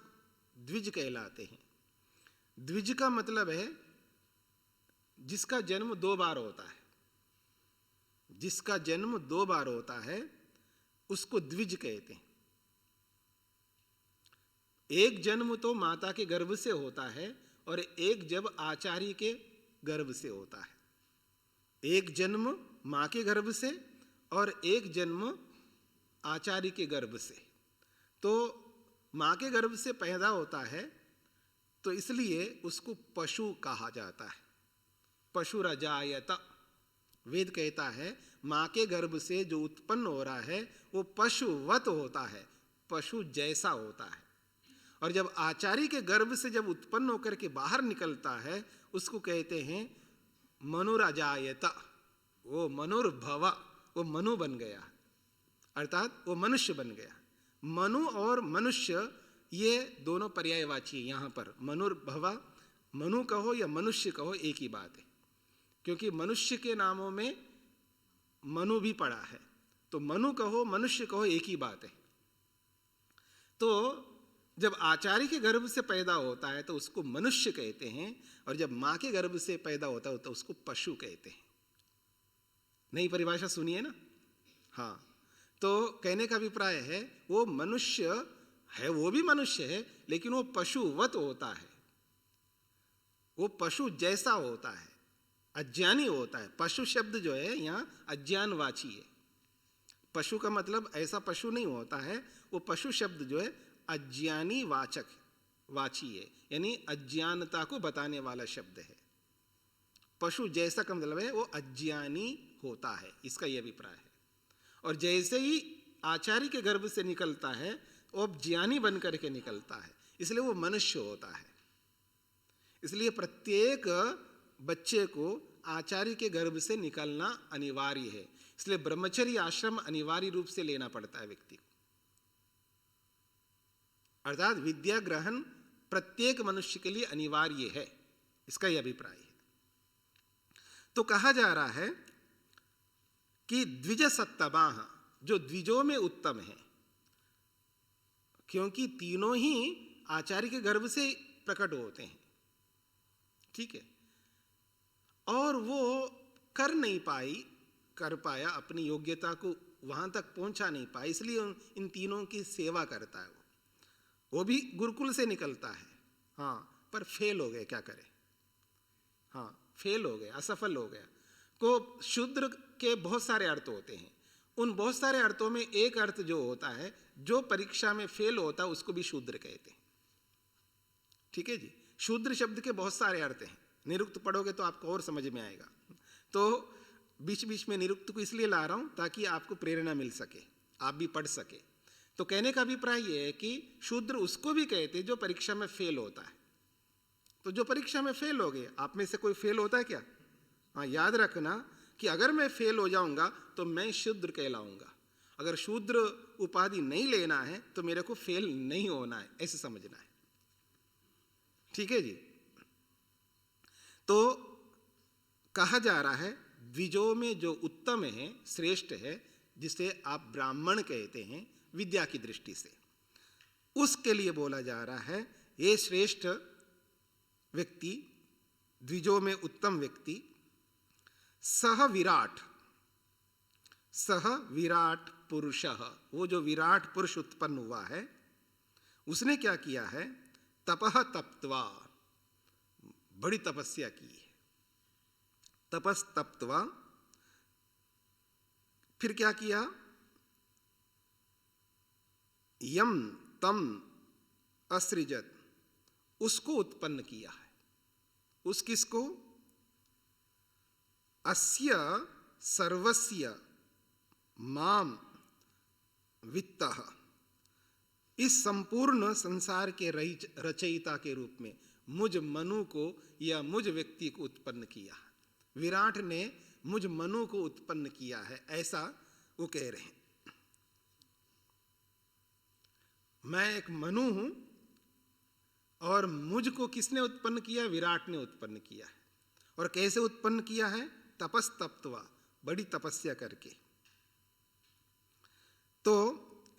द्विज कहलाते हैं। द्विज का मतलब है जिसका जन्म दो बार होता है। जिसका जन्म दो बार होता है उसको द्विज कहते हैं। एक जन्म तो माता के गर्भ से होता है और एक जब आचार्य के गर्भ से होता है। एक जन्म मां के गर्भ से और एक जन्म आचार्य के गर्भ से। तो मां के गर्भ से पैदा होता है तो इसलिए उसको पशु कहा जाता है। पशुरजायत, वेद कहता है मां के गर्भ से जो उत्पन्न हो रहा है वो पशुवत होता है, पशु जैसा होता है। और जब आचार्य के गर्भ से जब उत्पन्न होकर के बाहर निकलता है उसको कहते हैं मनुरजायत, वो मनुर्भव, वो मनु बन गया, अर्थात वो मनुष्य बन गया। मनु और मनुष्य ये दोनों पर्यायवाची है। यहाँ पर मनुर्भव, मनु कहो या मनुष्य कहो एक ही बात है, क्योंकि मनुष्य के नामों में मनु भी पड़ा है। तो मनु कहो मनुष्य कहो एक ही बात है। तो जब आचार्य के गर्भ से पैदा होता है तो उसको मनुष्य कहते हैं, और जब मां के गर्भ से पैदा होता है तो उसको पशु कहते हैं। नई परिभाषा सुनिए ना। हाँ, तो कहने का अभिप्राय है वो मनुष्य है, वो भी मनुष्य है, लेकिन वो पशुवत होता है, वो पशु जैसा होता है, अज्ञानी होता है। पशु शब्द जो है यहाँ अज्ञानवाची है। पशु का मतलब ऐसा पशु नहीं होता है, वो पशु शब्द जो है अज्ञानी वाची है, यानी अज्ञानता को बताने वाला शब्द है। पशु जैसा का मतलब है वो अज्ञानी होता है, इसका यह अभिप्राय है। और जैसे ही आचार्य के गर्भ से निकलता है वो ज्ञानी बन करके निकलता है, इसलिए वो मनुष्य होता है। इसलिए प्रत्येक बच्चे को आचार्य के गर्भ से निकलना अनिवार्य है, इसलिए ब्रह्मचर्य आश्रम अनिवार्य रूप से लेना पड़ता है व्यक्ति को। अर्थात विद्या ग्रहण प्रत्येक मनुष्य के लिए अनिवार्य है, इसका यह अभिप्राय है। तो कहा जा रहा है कि द्विज सत्तमाः, जो द्विजों में उत्तम है, क्योंकि तीनों ही आचार्य के गर्भ से प्रकट होते हैं, ठीक है, और वो कर पाया अपनी योग्यता को वहां तक पहुंचा नहीं पाया, इसलिए इन तीनों की सेवा करता है। वो भी गुरुकुल से निकलता है, हाँ, पर फेल हो गए, क्या करे, हाँ, फेल हो गए, असफल हो गया। को शूद्र के बहुत सारे अर्थ होते हैं, उन बहुत सारे अर्थों में एक अर्थ जो होता है, जो परीक्षा में फेल होता है उसको भी शूद्र कहते हैं, ठीक है जी। शूद्र शब्द के बहुत सारे अर्थ हैं, निरुक्त पढ़ोगे तो आपको और समझ में आएगा। तो बीच बीच में निरुक्त को इसलिए ला रहा हूं ताकि आपको प्रेरणा मिल सके, आप भी पढ़ सके। तो कहने का अभिप्राय यह है कि शूद्र उसको भी कहते हैं जो परीक्षा में फेल होता है। तो जो परीक्षा में फेल हो गए, आप में से कोई फेल होता है क्या? हाँ, याद रखना कि अगर मैं फेल हो जाऊंगा तो मैं शूद्र कहलाऊंगा। अगर शूद्र उपाधि नहीं लेना है तो मेरे को फेल नहीं होना है, ऐसे समझना है, ठीक है जी। तो कहा जा रहा है द्विजों में जो उत्तम है, श्रेष्ठ है, जिसे आप ब्राह्मण कहते हैं विद्या की दृष्टि से, उसके लिए बोला जा रहा है ये श्रेष्ठ व्यक्ति, द्विजों में उत्तम व्यक्ति, सह विराट पुरुषः, वो जो विराट पुरुष उत्पन्न हुआ है उसने क्या किया है? तपः तप्त्वा, बड़ी तपस्या की है, तपस तप्त्वा, फिर क्या किया? यम तम असृजत, उसको उत्पन्न किया है। उस किसको? अस्य सर्वस्य माम वित्तः, इस संपूर्ण संसार के रचयिता के रूप में मुझ मनु को या मुझ व्यक्ति को उत्पन्न किया। विराट ने मुझ मनु को उत्पन्न किया है, ऐसा वो कह रहे हैं। मैं एक मनु हूं और मुझको किसने उत्पन्न किया? विराट ने उत्पन्न किया है। और कैसे उत्पन्न किया है? तपस तप्त्वा, बड़ी तपस्या करके। तो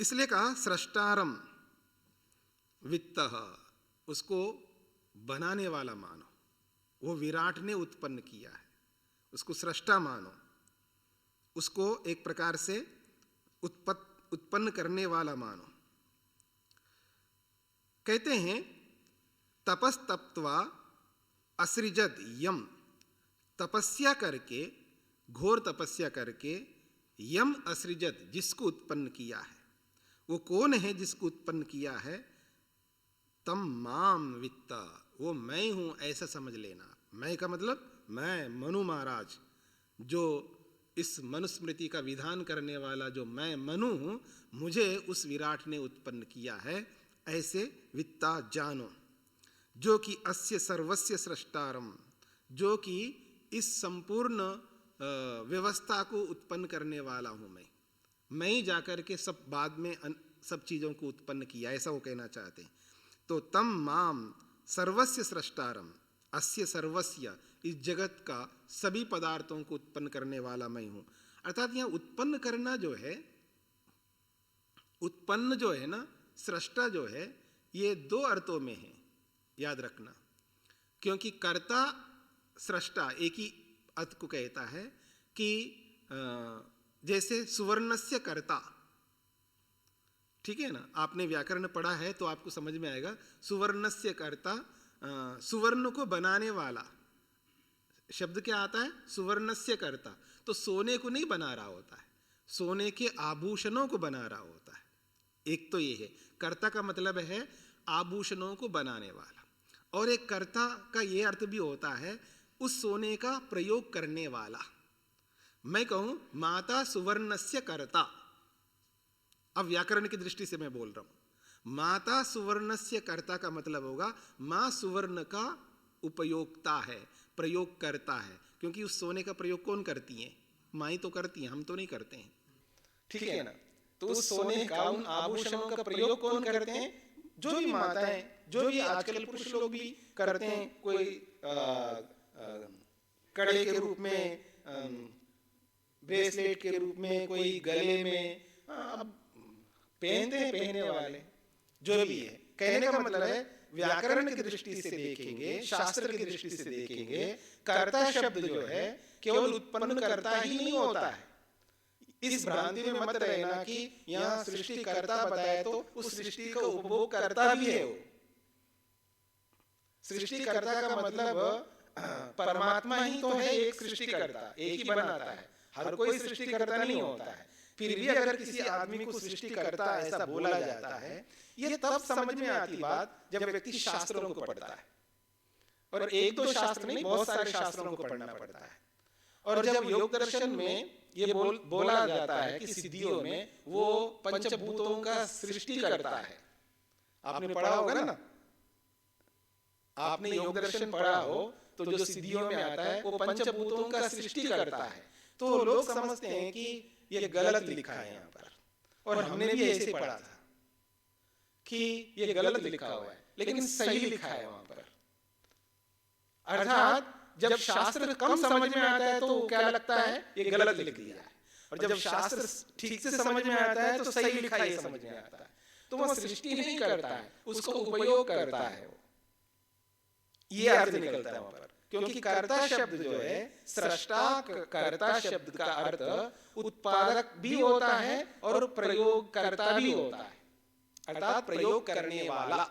इसलिए कहा सृष्टारम वित्तः, उसको बनाने वाला मानो, वो विराट ने उत्पन्न किया है, उसको सृष्टा मानो, उसको एक प्रकार से उत्पन्न करने वाला मानो। कहते हैं तपस तप्त्वा असृजत यम, तपस्या करके, घोर तपस्या करके, यम असृजत, जिसको उत्पन्न किया है, वो कौन है जिसको उत्पन्न किया है? तम माम वित्त, वो मैं हूं ऐसा समझ लेना। मैं का मतलब मैं मनु महाराज, जो इस मनुस्मृति का विधान करने वाला जो मैं मनु हूं, मुझे उस विराट ने उत्पन्न किया है, ऐसे वित्ता जानो। जो कि अस्य सर्वस्य सृष्टारम, जो कि इस संपूर्ण व्यवस्था को उत्पन्न करने वाला हूं मैं ही जाकर के सब बाद में सब चीजों को उत्पन्न किया, ऐसा वो कहना चाहते हैं। तो तम माम सर्वस्य सृष्टारम, अस्य सर्वस्य, इस जगत का सभी पदार्थों को उत्पन्न करने वाला मैं हूं। अर्थात यहां उत्पन्न करना जो है, उत्पन्न जो है ना, सृष्टा जो है, ये दो अर्थों में है, याद रखना। क्योंकि कर्ता सृष्टा एक ही अर्थ को कहता है कि जैसे सुवर्णस्य कर्ता, ठीक है ना, आपने व्याकरण पढ़ा है तो आपको समझ में आएगा। सुवर्णस्य कर्ता, सुवर्ण को बनाने वाला शब्द क्या आता है? सुवर्णस्य कर्ता, तो सोने को नहीं बना रहा होता है, सोने के आभूषणों को बना रहा होता है। एक तो ये है, कर्ता का मतलब है आभूषणों को बनाने वाला, और एक कर्ता का ये अर्थ भी होता है उस सोने का प्रयोग करने वाला। मैं कहूं माता सुवर्णस्य कर्ता, अब व्याकरण की दृष्टि से मैं बोल रहा हूं, माता सुवर्णस्य कर्ता का मतलब होगा मां सुवर्ण का उपयोक्ता है, प्रयोग करता है, क्योंकि उस सोने का प्रयोग कौन करती है? माई तो करती हैं, हम तो नहीं करते हैं, ठीक है ना। तो उस सोने का, उन आभूषणों का प्रयोग कौन करते हैं? जो भी माताएं, जो भी आजकल पुरुष लोग भी करते हैं, कोई कड़े के रूप में, ब्रेसलेट के रूप में, कोई गले में, अब पहनते हैं पहनने वाले, जो भी है। कहने का मतलब है व्याकरण की दृष्टि से देखेंगे, शास्त्र की दृष्टि से देखेंगे, कर्ता शब्द जो है केवल उत्पन्न करता ही नहीं होता है। इस भ्रांति में मत रहना कि यहाँ सृष्टिकर्ता बताया तो उस सृष्टि का उपभोग करता भी है वो। सृष्टिकर्ता का मतलब परमात्मा ही तो है एक सृष्टिकर्ता, एक ही बनाता है, हर कोई सृष्टिकर्ता नहीं होता है। फिर भी अगर किसी आदमी को सृष्टिकर्ता ऐसा बोला जाता है, यह तब समझ में आती बात जब व्यक्ति शास्त्रों को पढ़ता है, और एक दो शास्त्र नहीं, बहुत सारे शास्त्रों को पढ़ना पड़ता है। और जब योग दर्शन में ये बोला जाता है कि सिद्धियों में वो पंचभूतों का सृष्टि करता है, आपने पढ़ा होगा ना, आपने योग दर्शन पढ़ा हो तो जो सिद्धियों में आता है वो पंचभूतों का सृष्टि करता है। तो लोग समझते हैं कि ये गलत लिखा है यहाँ पर, और हमने भी ऐसे पढ़ा था कि ये गलत लिखा हुआ है, लेकिन सही लिखा है वहां पर। अर्थात जब शास्त्र कम समझ में आता है तो क्या लगता है ये गलत लिख दिया है, और जब शास्त्र ठीक से समझ में आता है तो सही लिखा है समझ में आता है। तो वह सृष्टि नहीं करता है, उसको उपयोग करता है, ये अर्थ निकलता है वहां पर। क्योंकि कर्ता शब्द जो है, सृष्टा कर्ता शब्द का अर्थ उत्पादक भी होता है और प्रयोग करता भी होता है, अर्थात प्रयोग करने वाला।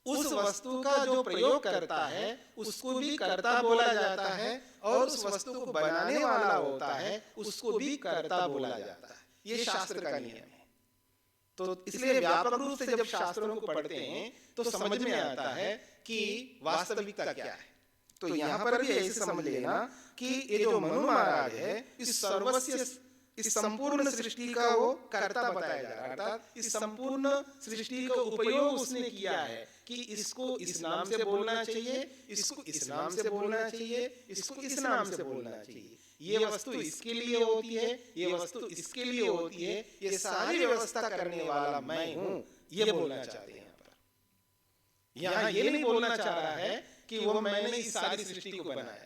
उस वस्तु का जो प्रयोग करता है उसको भी कर्ता बोला जाता है, और उस वस्तु को बनाने वाला होता है उसको भी कर्ता बोला जाता है। ये शास्त्र का नियम है। तो इसलिए व्यापक रूप से जब शास्त्रों को पढ़ते हैं तो समझ में आता है कि वास्तविकता क्या है। तो यहाँ पर भी ऐसे समझ लेना कि ये जो मनु महाराज है, इस सर्वस्व, इस संपूर्ण सृष्टि का वो कर्ता बताया जा रहा है, अर्थात इस संपूर्ण सृष्टि का उपयोग उसने किया है कि इसको इस नाम से बोलना चाहिए, इसको इस नाम से बोलना चाहिए, इसको इस नाम से बोलना चाहिए, ये वस्तु इसके लिए होती है, ये वस्तु इसके लिए होती है, ये सारी व्यवस्था करने वाला मैं हूं, ये बोलना चाहते हैं। यहाँ पर यहाँ ये नहीं बोलना चाह रहा है कि वो मैंने इस सारी सृष्टि को बनाया,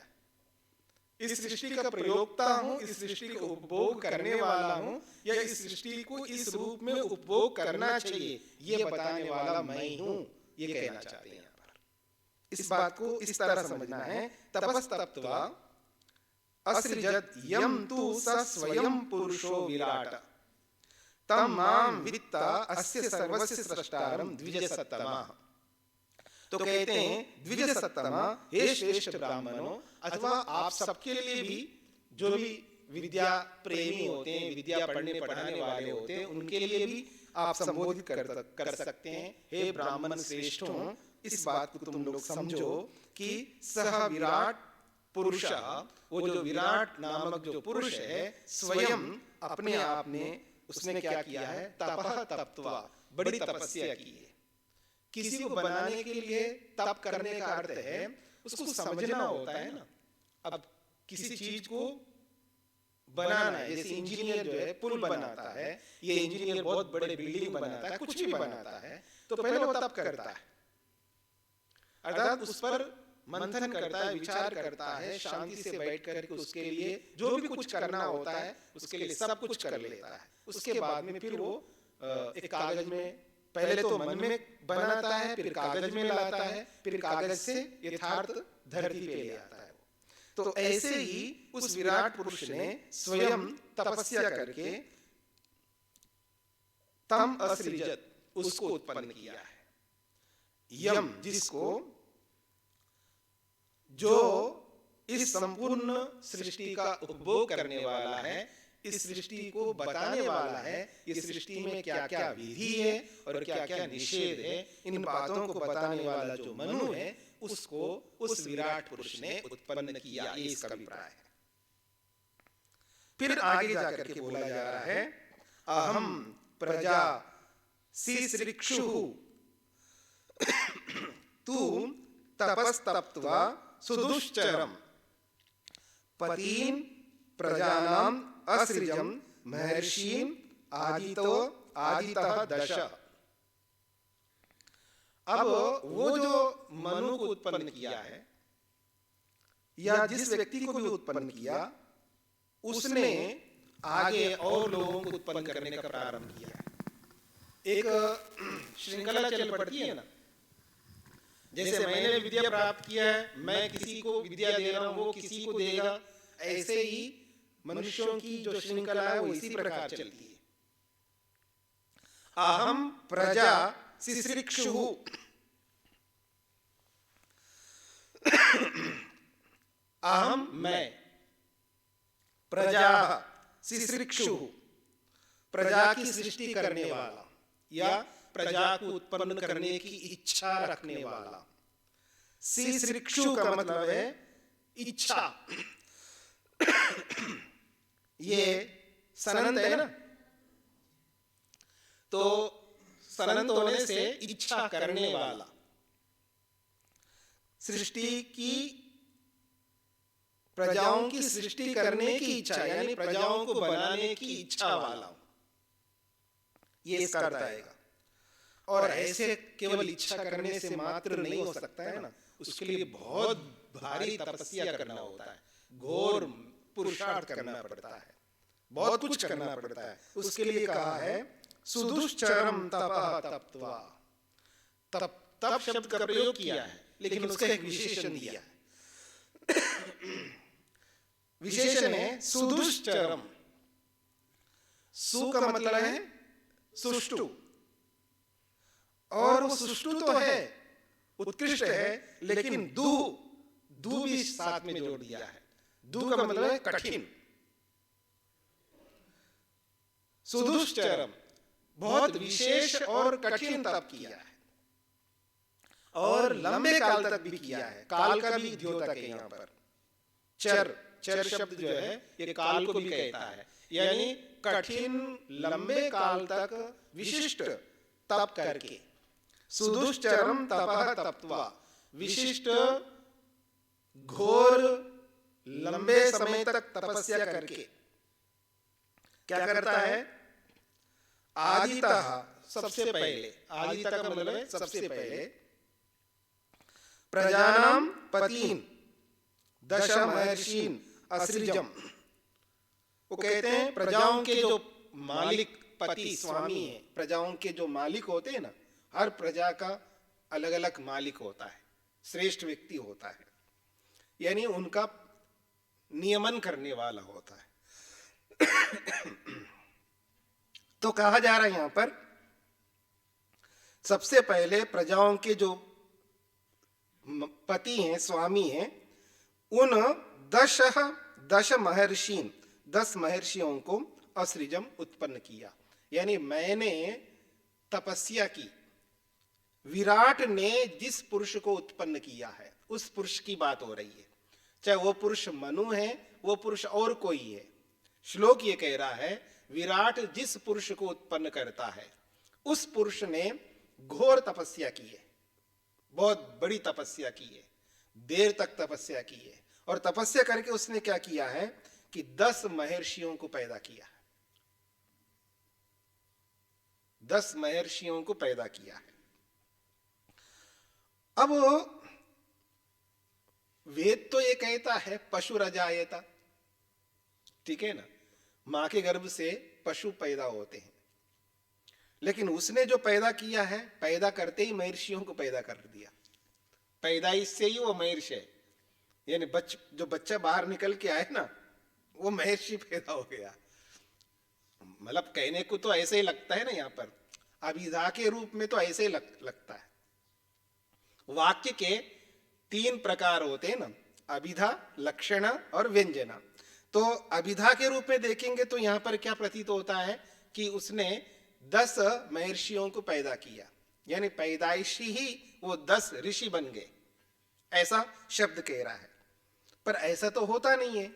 इस सृष्टि का प्रयोक्ता हूं, इस सृष्टि को उपभोग करने वाला हूं, या इस सृष्टि को इस रूप में उपभोग करना चाहिए, ये बताने वाला मैं हूं, ये कहना चाहते हैं यहाँ पर। इस बात को इस तरह समझना है, तपस्तप्त्वा असृजत यम तु स स्वयं पुरुषो विराट तम माम वित्ता अस्य सर्वस्य स्रष्टारं द्विजसत्तमा। तो कहते हैं द्विजसत्तमा, हे श्रेष्ठ ब्राह्मणों, अथवा आप सबके लिए भी, जो भी विद्या प्रेमी होते हैं, विद्या पढ़ने पढ़ाने वाले होते हैं, उनके लिए भी आप संबोधित कर सकते हैं, हे ब्राह्मण श्रेष्ठों। इस बात को तुम लोग समझो कि सह विराट पुरुष, वो जो विराट नामक जो पुरुष है, स्वयं अपने आप में उसने क्या किया है, तपः तप्त्वा, बड़ी तपस्या की है। किसी को बनाने के लिए तप करने का अर्थ है उसको समझना होता है ना। अब किसी चीज को बनाना है, जैसे इंजीनियर जो है पुल बनाता है, ये इंजीनियर बहुत बड़े बिल्डिंग बनाता है, कुछ भी बनाता है, तो पहले वो तप करता है, अर्थात उस पर मंथन करता है, विचार करता है, शांति से बैठ करके उसके लिए जो भी कुछ करना होता है उसके लिए सब कुछ कर लेता है। उसके बाद में फिर वो एक कागज में, पहले तो मन में बनाता है, फिर कागज में लाता है, फिर कागज से यथार्थ धरती पे ले आता है। तो ऐसे ही उस विराट पुरुष ने स्वयं तपस्या करके तम असृजत, उसको उत्पन्न किया है। यम, जिसको, जो इस संपूर्ण सृष्टि का उपभोग करने वाला है, इस सृष्टि को बताने वाला है, इस सृष्टि में क्या क्या विधि है और क्या क्या निषेध है, इन बातों को बताने वाला जो मनु है उसको उस विराट पुरुष ने उत्पन्न किया, ये इसका अभिप्राय है। फिर आगे जाकर के बोला जा रहा है, अहम प्रजा सिसृक्षु तू तपस्तप्त्वा सुदुश्चरम पतीन प्रजानाम असृजम महर्षिं आदितः दश। अब वो जो मनु को उत्पन्न किया है या जिस व्यक्ति को भी उत्पन्न किया, उसने आगे और लोगों को उत्पन्न करने का प्रारंभ किया। एक श्रृंखला चल पड़ती है ना, जैसे मैंने विद्या प्राप्त किया है, मैं किसी को विद्या दे रहा हूं, वो किसी को देगा, ऐसे ही मनुष्यों की जो श्रृंखला है वो इसी प्रकार चलती है। अहम प्रजा सिसृक्षु, अहम मैं, प्रजा सिसृक्षु प्रजा की सृष्टि करने वाला या प्रजा को उत्पन्न करने की इच्छा रखने वाला। सिसृक्षु का मतलब है इच्छा। ये सनंत है ना, तो सनंत होने से इच्छा करने वाला, सृष्टि की प्रजाओं की सृष्टि करने की इच्छा यानी प्रजाओं को बनाने की इच्छा वाला, ये इसका अर्थ आएगा। और ऐसे केवल इच्छा करने से मात्र नहीं हो सकता है ना, उसके लिए बहुत भारी तपस्या करना होता है, घोर पुरुषार्थ करना पड़ता है, बहुत कुछ करना पड़ता है। उसके लिए कहा है सुदुश्चरम तपः तप्त्वा। तप शब्द का प्रयोग किया है, लेकिन उसका एक विशेषण दिया है। विशेषण है सुदुश्चरम। सु का मतलब है सुष्टु, और वो सुष्टु तो है, उत्कृष्ट है, लेकिन दु भी साथ में जोड़ दिया है। दु का मतलब है कठिन। सुदुश्चरम, बहुत विशेष और कठिन तप किया है, और लंबे काल तक भी किया है। काल का भी द्योतक है यहाँ पर। चर शब्द जो है ये काल को भी कहता है, यानी कठिन लंबे काल तक विशिष्ट तप करके। सुदुश्चरम तपः तप्त्वा, विशिष्ट घोर लंबे समय तक तपस्या करके क्या करता है? आदितः, सबसे पहले, आदितः का मतलब है सबसे पहले, प्रजानाम पतीन दश महर्षिन असृजम। वो कहते हैं प्रजाओं के जो मालिक, पति स्वामी है, प्रजाओं के जो मालिक होते हैं ना, हर प्रजा का अलग अलग मालिक होता है, श्रेष्ठ व्यक्ति होता है, यानी उनका नियमन करने वाला होता है। तो कहा जा रहा है यहां पर, सबसे पहले प्रजाओं के जो पति हैं, स्वामी हैं, उन दश महर्षिन, 10 महर्षियों को असृजम उत्पन्न किया। यानी मैंने तपस्या की, विराट ने जिस पुरुष को उत्पन्न किया है उस पुरुष की बात हो रही है, चाहे वो पुरुष मनु है, वो पुरुष और कोई है। श्लोक ये कह रहा है विराट जिस पुरुष को उत्पन्न करता है उस पुरुष ने घोर तपस्या की है, बहुत बड़ी तपस्या की है, देर तक तपस्या की है, और तपस्या करके उसने क्या किया है कि 10 महर्षियों को पैदा किया है। 10 महर्षियों को पैदा किया है। अब वेद तो ये कहता है पशु रजायता, ठीक है ना, मां के गर्भ से पशु पैदा होते हैं, लेकिन उसने जो पैदा किया है, पैदा करते ही महर्षियों को पैदा कर दिया। पैदाइश से ही वो महर्षि है, यानी जो बच्चा बाहर निकल के आए ना, वो महर्षि पैदा हो गया। मतलब कहने को तो ऐसे ही लगता है ना, यहाँ पर अभिधा के रूप में तो ऐसे ही लगता है। वाक्य के 3 प्रकार होते हैं ना, अभिधा, लक्षण और व्यंजना। तो अभिधा के रूप में देखेंगे तो यहां पर क्या प्रतीत होता है कि उसने 10 महर्षियों को पैदा किया, यानी पैदाइशी ही वो 10 ऋषि बन गए, ऐसा शब्द कह रहा है। पर ऐसा तो होता नहीं है,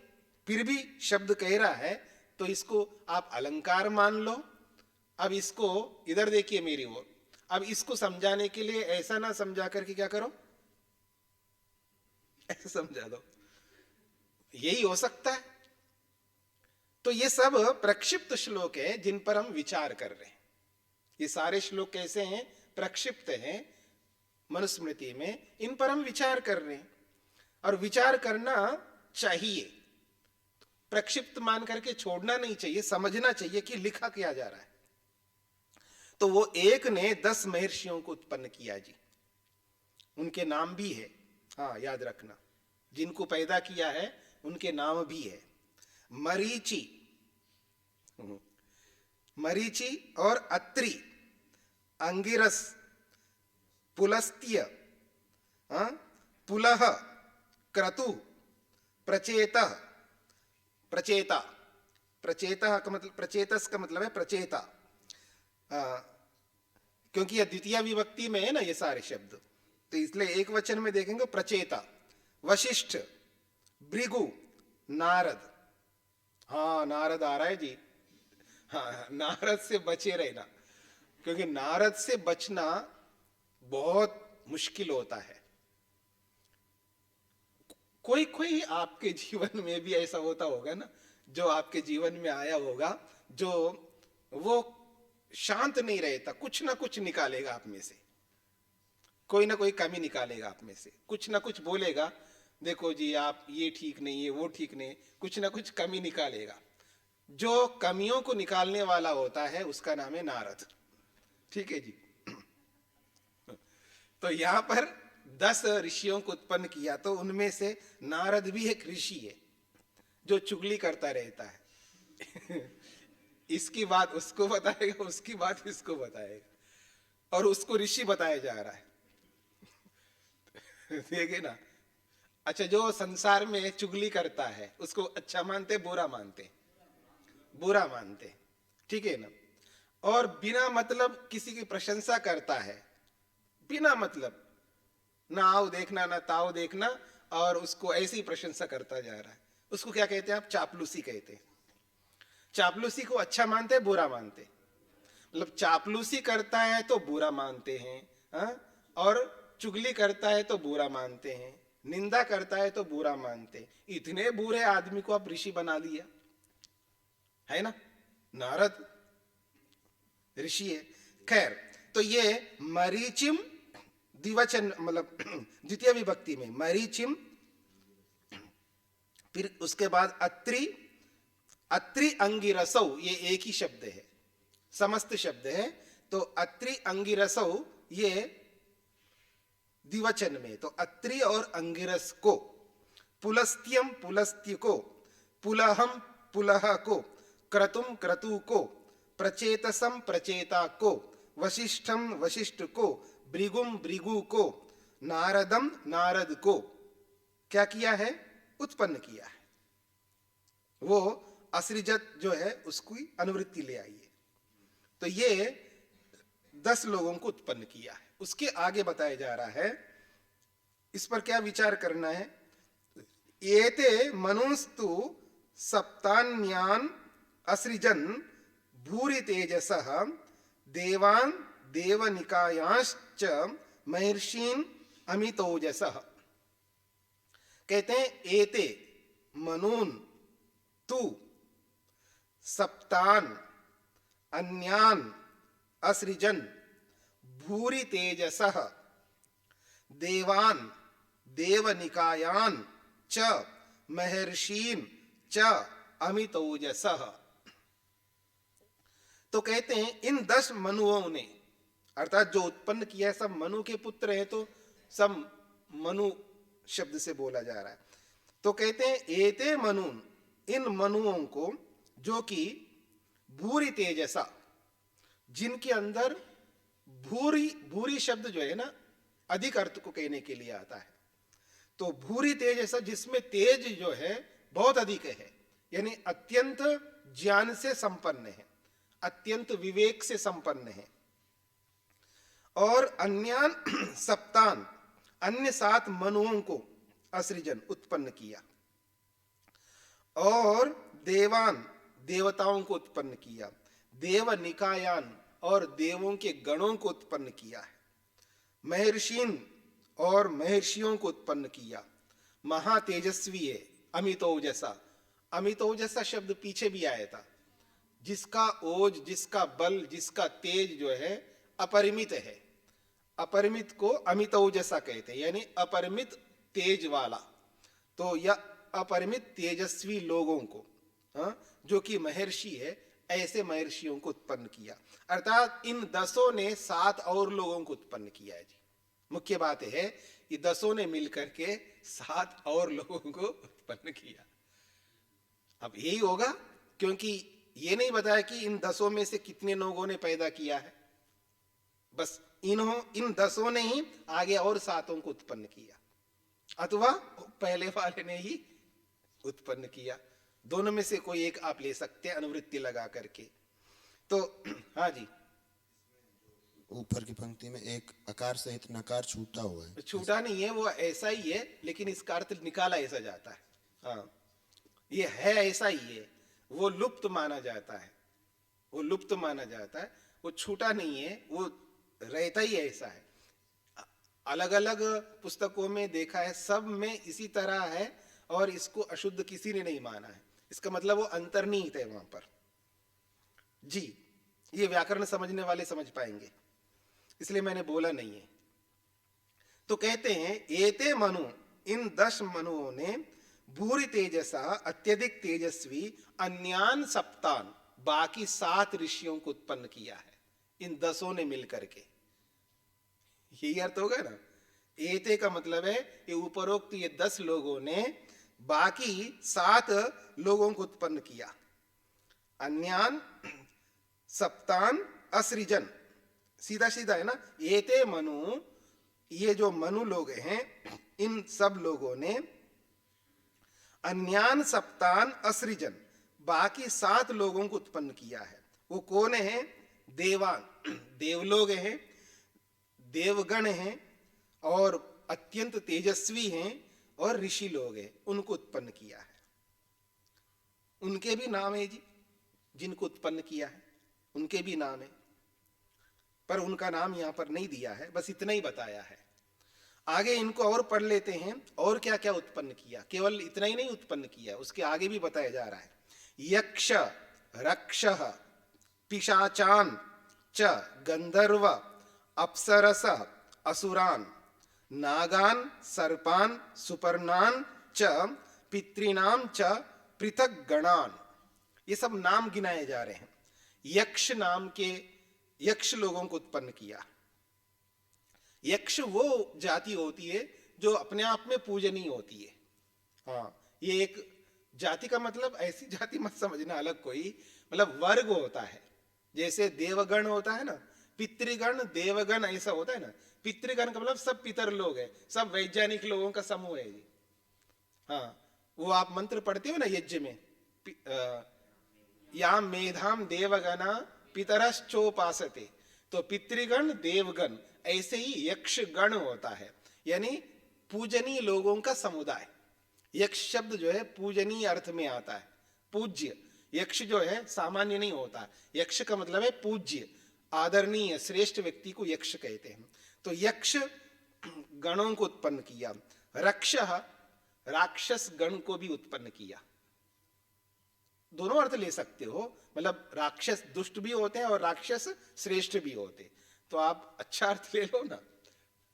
फिर भी शब्द कह रहा है तो इसको आप अलंकार मान लो। अब इसको इधर देखिए मेरी ओर, अब इसको समझाने के लिए ऐसा ना समझा करके क्या करो, ऐसा समझा दो, यही हो सकता है। तो ये सब प्रक्षिप्त श्लोक है जिन पर हम विचार कर रहे हैं। ये सारे श्लोक कैसे हैं, प्रक्षिप्त हैं मनुस्मृति में, इन पर हम विचार कर रहे हैं। और विचार करना चाहिए, प्रक्षिप्त मान करके छोड़ना नहीं चाहिए, समझना चाहिए कि लिखा क्या जा रहा है। तो वो एक ने 10 महर्षियों को उत्पन्न किया जी, उनके नाम भी है, हाँ याद रखना, जिनको पैदा किया है उनके नाम भी है। मरीचि, मरीचि और अत्रि, अंगिरस, पुलस्त्य, पुलह, क्रतु, प्रचेतः, प्रचेता, प्रचेतः का मतलब, प्रचेतस का मतलब है प्रचेता, क्योंकि यह द्वितीय विभक्ति में है ना ये सारे शब्द, तो इसलिए एक वचन में देखेंगे प्रचेता। वशिष्ठ, भृगु, नारद, हाँ नारद आ रहा है जी, हाँ नारद से बचे रहना, क्योंकि नारद से बचना बहुत मुश्किल होता है। कोई कोई आपके जीवन में भी ऐसा होता होगा ना, जो आपके जीवन में आया होगा, जो वो शांत नहीं रहता, कुछ ना कुछ निकालेगा आप में से, कोई ना कोई कमी निकालेगा आप में से, कुछ ना कुछ बोलेगा, देखो जी आप ये ठीक नहीं है, वो ठीक नहीं है, कुछ ना कुछ कमी निकालेगा। जो कमियों को निकालने वाला होता है उसका नाम है नारद। ठीक है जी। तो यहां पर 10 ऋषियों को उत्पन्न किया, तो उनमें से नारद भी एक ऋषि है जो चुगली करता रहता है। इसकी बात उसको बताएगा, उसकी बात इसको बताएगा, और उसको ऋषि बताया जा रहा है। देखिए ना, अच्छा जो संसार में चुगली करता है उसको अच्छा मानते, बुरा मानते, बुरा मानते, ठीक है ना। और बिना मतलब किसी की प्रशंसा करता है, बिना मतलब, ना आओ देखना ना ताओ देखना, और उसको ऐसी प्रशंसा करता जा रहा है, उसको क्या कहते हैं आप, चापलूसी कहते हैं। चापलूसी को अच्छा मानते हैं, बुरा मानते, मतलब चापलूसी करता है तो बुरा मानते हैं, हा? और चुगली करता है तो बुरा मानते हैं, निंदा करता है तो बुरा मानते हैं। इतने बुरे आदमी को आप ऋषि बना लिया है ना, नारद ऋषि है। खैर, तो ये मरीचिम द्विवचन, मतलब द्वितीय विभक्ति में मरीचिम, फिर उसके बाद अत्रि, अत्रि अंगिरसौ, ये एक ही शब्द है, समस्त शब्द है, तो अत्रि अंगिरसौ ये द्विवचन में, तो अत्रि और अंगिरस को, पुलस्त्यम पुलस्त्य को, पुलहम पुलह को, क्रतुम क्रतु को, प्रचेतसम प्रचेता को, वशिष्ठम वशिष्ठ को, भृगुम भृगु को, नारदम नारद को क्या किया है, उत्पन्न किया है। वो असृजत जो है उसकी अनुवृत्ति ले आई है। तो ये 10 लोगों को उत्पन्न किया है। उसके आगे बताया जा रहा है, इस पर क्या विचार करना है। एते मनुस्तु सप्तान्यान असृजन भूरि तेजसः देवान देवनिकायांश्च महर्षीन् अमितोजसः। कहते हैं एते मनून तु सप्तान अन्यान असृजन भूरि तेजसः देवान देवनिकायान च महर्षीन् च अमितोजसः। तो कहते हैं इन 10 मनुओं ने, अर्थात जो उत्पन्न किया है सब मनु के पुत्र है, तो सब मनु शब्द से बोला जा रहा है। तो कहते हैं एते मनुन, इन मनुओं को, जो कि भूरि तेजसा, जिनके अंदर भूरि, भूरि शब्द जो है ना अधिक अर्थ को कहने के लिए आता है, तो भूरि तेजसा जिसमें तेज जो है बहुत अधिक है, यानी अत्यंत ज्ञान से संपन्न है, अत्यंत विवेक से संपन्न है। और अन्यान सप्तान, अन्य 7 मनुओं को असृजन उत्पन्न किया, और देवान, देवताओं को उत्पन्न किया, देव निकायान, और देवों के गणों को उत्पन्न किया है, महर्षिन, और महर्षियों को उत्पन्न किया, महातेजस्वी है, अमितौजसा। अमितौजसा शब्द पीछे भी आया था, जिसका ओज, जिसका बल, जिसका तेज जो है अपरिमित है। अपरिमित को अमितौजसा कहते हैं, यानी अपरिमित तेज वाला। तो यह अपरिमित तेजस्वी लोगों को, जो कि महर्षि है, ऐसे महर्षियों को उत्पन्न किया। अर्थात इन 10 ने 7 और लोगों को उत्पन्न किया है जी। मुख्य बात है ये 10 ने मिलकर के 7 और लोगों को उत्पन्न किया। अब यही होगा, क्योंकि ये नहीं बताया कि इन 10 में से कितने लोगों ने पैदा किया है, बस इन 10 ने ही आगे और 7 को उत्पन्न किया, अथवा पहले वाले ने ही उत्पन्न किया। दोनों में से कोई एक आप ले सकते हैं अनुवृत्ति लगा करके। तो हाँ जी, ऊपर की पंक्ति में एक अकार सहित नकार छूटा हुआ है। छूटा नहीं है, वो ऐसा ही है, लेकिन इसका अर्थ निकाला ऐसा जाता है। हाँ, ये है ऐसा ही है, वो लुप्त माना जाता है, वो लुप्त माना जाता है, वो छूटा नहीं है, वो रहता ही ऐसा है। अलग अलग पुस्तकों में देखा है, सब में इसी तरह है, और इसको अशुद्ध किसी ने नहीं माना है। इसका मतलब वो अंतर्निहित है वहां पर जी। ये व्याकरण समझने वाले समझ पाएंगे, इसलिए मैंने बोला नहीं है। तो कहते हैं एते मनु, इन 10 मनुओं ने भूरि तेजसा, अत्यधिक तेजस्वी, अन्यान सप्तान, बाकी 7 ऋषियों को उत्पन्न किया है, इन 10 ने मिलकर के। यही अर्थ होगा ना। एते का मतलब है ये उपरोक्त ये 10 लोगों ने बाकी 7 लोगों को उत्पन्न किया। अन्यान सप्तान असृजन, सीधा सीधा है ना। एते मनु, ये जो मनु लोग हैं, इन सब लोगों ने अन्यान सप्तान असृजन, बाकी 7 लोगों को उत्पन्न किया है। वो कौन है? देवान, देवलोग हैं, देवगण हैं, और अत्यंत तेजस्वी हैं, और ऋषि लोग हैं, उनको उत्पन्न किया है। उनके भी नाम है जी, जिनको उत्पन्न किया है उनके भी नाम है, पर उनका नाम यहां पर नहीं दिया है, बस इतना ही बताया है। आगे इनको और पढ़ लेते हैं, और क्या क्या उत्पन्न किया। केवल इतना ही नहीं उत्पन्न किया, उसके आगे भी बताया जा रहा है। यक्ष, रक्षः, पिशाचान च, गंधर्व, अप्सरस, असुरान, नागान, सर्पान, सुपर्णान च, पितृणाम च, पृथक गणान। ये सब नाम गिनाए जा रहे हैं। यक्ष नाम के यक्ष लोगों को उत्पन्न किया। यक्ष वो जाति होती है जो अपने आप में पूजनीय होती है। हाँ, ये एक जाति का मतलब ऐसी जाति मत समझना अलग कोई, मतलब वर्ग होता है। जैसे देवगण होता है ना, पितृगण, देवगण ऐसा होता है ना। पितृगण का मतलब सब पितर लोग हैं, सब वैज्ञानिक लोगों का समूह है जी। हाँ, वो आप मंत्र पढ़ते हो ना यज्ञ में, या मेधाम देवगना पितरश्चोपासते, तो पितृगण, देवगण, ऐसे ही यक्ष गण होता है, यानी पूजनीय लोगों का समुदाय। यक्ष शब्द जो है पूजनीय अर्थ में आता है, पूज्य। यक्ष जो है सामान्य नहीं होता, यक्ष का मतलब है पूज्य, आदरणीय, श्रेष्ठ व्यक्ति को यक्ष कहते हैं। तो यक्ष गणों को उत्पन्न किया। रक्षः, राक्षस गण को भी उत्पन्न किया। दोनों अर्थ ले सकते हो, मतलब राक्षस दुष्ट भी होते हैं और राक्षस श्रेष्ठ भी होते, तो आप अच्छा अर्थ ले लो ना।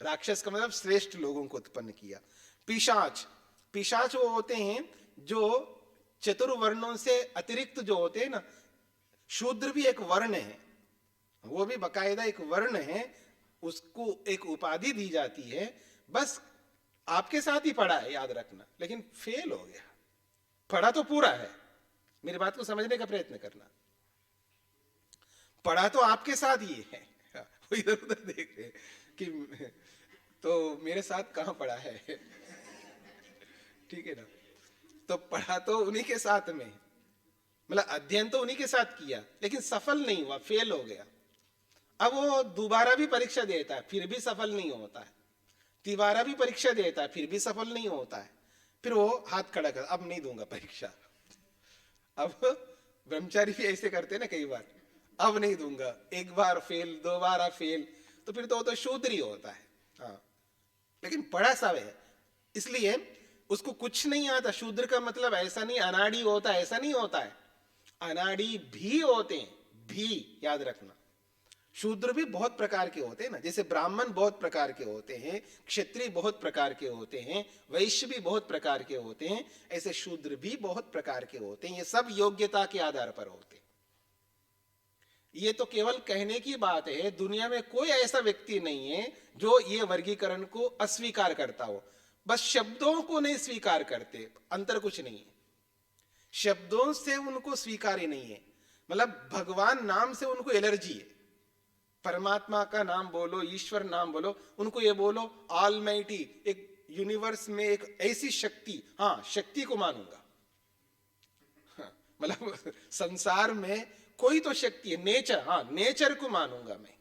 राक्षस का मतलब श्रेष्ठ लोगों को उत्पन्न किया। पिशाच, पिशाच वो होते हैं जो चतुर्वर्णों से अतिरिक्त जो होते हैं ना। शूद्र भी एक वर्ण है, वो भी बकायदा एक वर्ण है, उसको एक उपाधि दी जाती है। बस आपके साथ ही पढ़ा है, याद रखना, लेकिन फेल हो गया। पढ़ा तो पूरा है, मेरी बात को समझने का प्रयत्न करना। पढ़ा तो आपके साथ ही है, वो इधर उधर देख रहे कि तो मेरे साथ कहां पढ़ा है। ठीक है ना, तो पढ़ा तो उन्हीं के साथ में, मतलब अध्ययन तो उन्हीं के साथ किया, लेकिन सफल नहीं हुआ, फेल हो गया। अब वो दोबारा भी परीक्षा देता है, फिर भी सफल नहीं होता है। तिबारा भी परीक्षा देता है, फिर भी सफल नहीं होता है। फिर वो हाथ खड़ा कर, अब नहीं दूंगा परीक्षा। अब ब्रह्मचारी भी ऐसे करते हैं ना कई बार, अब नहीं दूंगा, एक बार फेल, दोबारा फेल, तो फिर तो वो तो शूद्र ही होता है। हाँ, लेकिन पढ़ा सब है, इसलिए उसको कुछ नहीं आता। शूद्र का मतलब ऐसा नहीं अनाड़ी होता है, ऐसा नहीं होता है। अनाड़ी भी होते हैं, भी याद रखना। शूद्र भी बहुत प्रकार के होते हैं ना, जैसे ब्राह्मण बहुत प्रकार के होते हैं, क्षत्रिय बहुत प्रकार के होते हैं, वैश्य भी बहुत प्रकार के होते हैं, ऐसे शूद्र भी बहुत प्रकार के होते हैं। ये सब योग्यता के आधार पर होते हैं। ये तो केवल कहने की बात है, दुनिया में कोई ऐसा व्यक्ति नहीं है जो ये वर्गीकरण को अस्वीकार करता हो। बस शब्दों को नहीं स्वीकार करते, अंतर कुछ नहीं है। शब्दों से उनको स्वीकार ही नहीं है, मतलब भगवान नाम से उनको एलर्जी है। परमात्मा का नाम बोलो, ईश्वर नाम बोलो, उनको ये बोलो ऑलमाइटी, एक यूनिवर्स में एक ऐसी शक्ति, हाँ शक्ति को मानूंगा। मतलब संसार में कोई तो शक्ति है, नेचर, हाँ नेचर को मानूंगा मैं,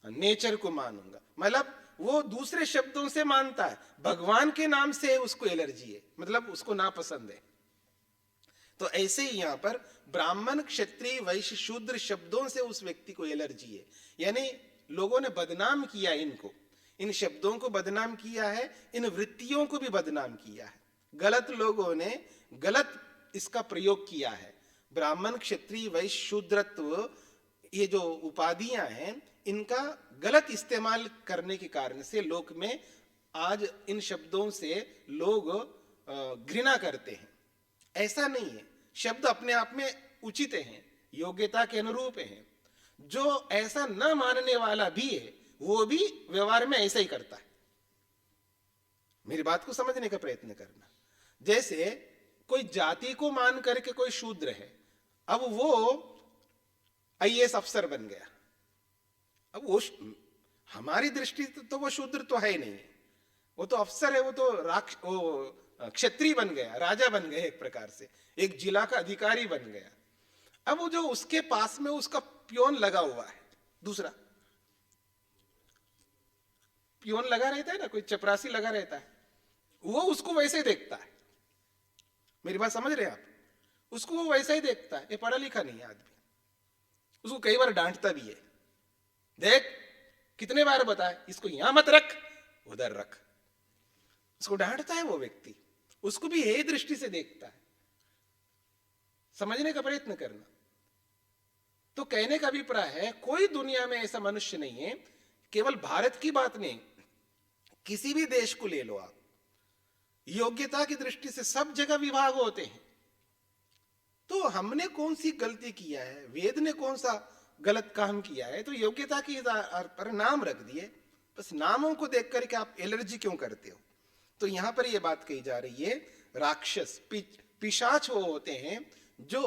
नेचर को मानूंगा। मतलब वो दूसरे शब्दों से मानता है, भगवान के नाम से उसको एलर्जी है, मतलब उसको नापसंद है। तो ऐसे ही यहां पर ब्राह्मण, क्षत्रिय, वैश्य, शूद्र शब्दों से उस व्यक्ति को एलर्जी है। यानी लोगों ने बदनाम किया इनको, इन शब्दों को बदनाम किया है, इन वृत्तियों को भी बदनाम किया है। गलत लोगों ने गलत इसका प्रयोग किया है। ब्राह्मण, क्षत्रिय, वैश्य, शूद्रत्व, ये जो उपाधियां हैं, इनका गलत इस्तेमाल करने के कारण से लोक में आज इन शब्दों से लोग घृणा करते हैं। ऐसा नहीं है, शब्द अपने आप में उचित हैं, योग्यता के अनुरूप हैं। जो ऐसा न मानने वाला भी है, वो भी व्यवहार में ऐसा ही करता है। मेरी बात को समझने का प्रयत्न करना। जैसे कोई जाति को मान करके कोई शूद्र है, अब वो आईएएस अफसर बन गया, अब वो हमारी दृष्टि तो वो शूद्र तो है ही नहीं, वो तो अफसर है, वो तो क्षत्रिय बन गया, राजा बन गया, एक प्रकार से एक जिला का अधिकारी बन गया। अब वो जो उसके पास में उसका पियोन लगा हुआ है, दूसरा पियोन लगा रहता है ना, कोई चपरासी लगा रहता है, वो उसको वैसे ही देखता है। मेरी बात समझ रहे हैं आप? उसको वो वैसा ही देखता है। ये पढ़ा लिखा नहीं है आदमी, उसको कई बार डांटता भी है। देख कितने बार बताए, इसको यहां मत रख, उधर रख। उसको डांटता है वो व्यक्ति, उसको भी यही दृष्टि से देखता है। समझने का प्रयत्न करना। तो कहने का अभिप्राय है, कोई दुनिया में ऐसा मनुष्य नहीं है, केवल भारत की बात नहीं, किसी भी देश को ले लो आप, योग्यता की दृष्टि से सब जगह विभाग होते हैं। तो हमने कौन सी गलती किया है, वेद ने कौन सा गलत काम किया है, तो योग्यता की पर नाम रख दिए। बस नामों को देख करके आप एलर्जी क्यों करते हो? तो यहां पर यह बात कही जा रही है, राक्षस, पिशाच वो होते हैं जो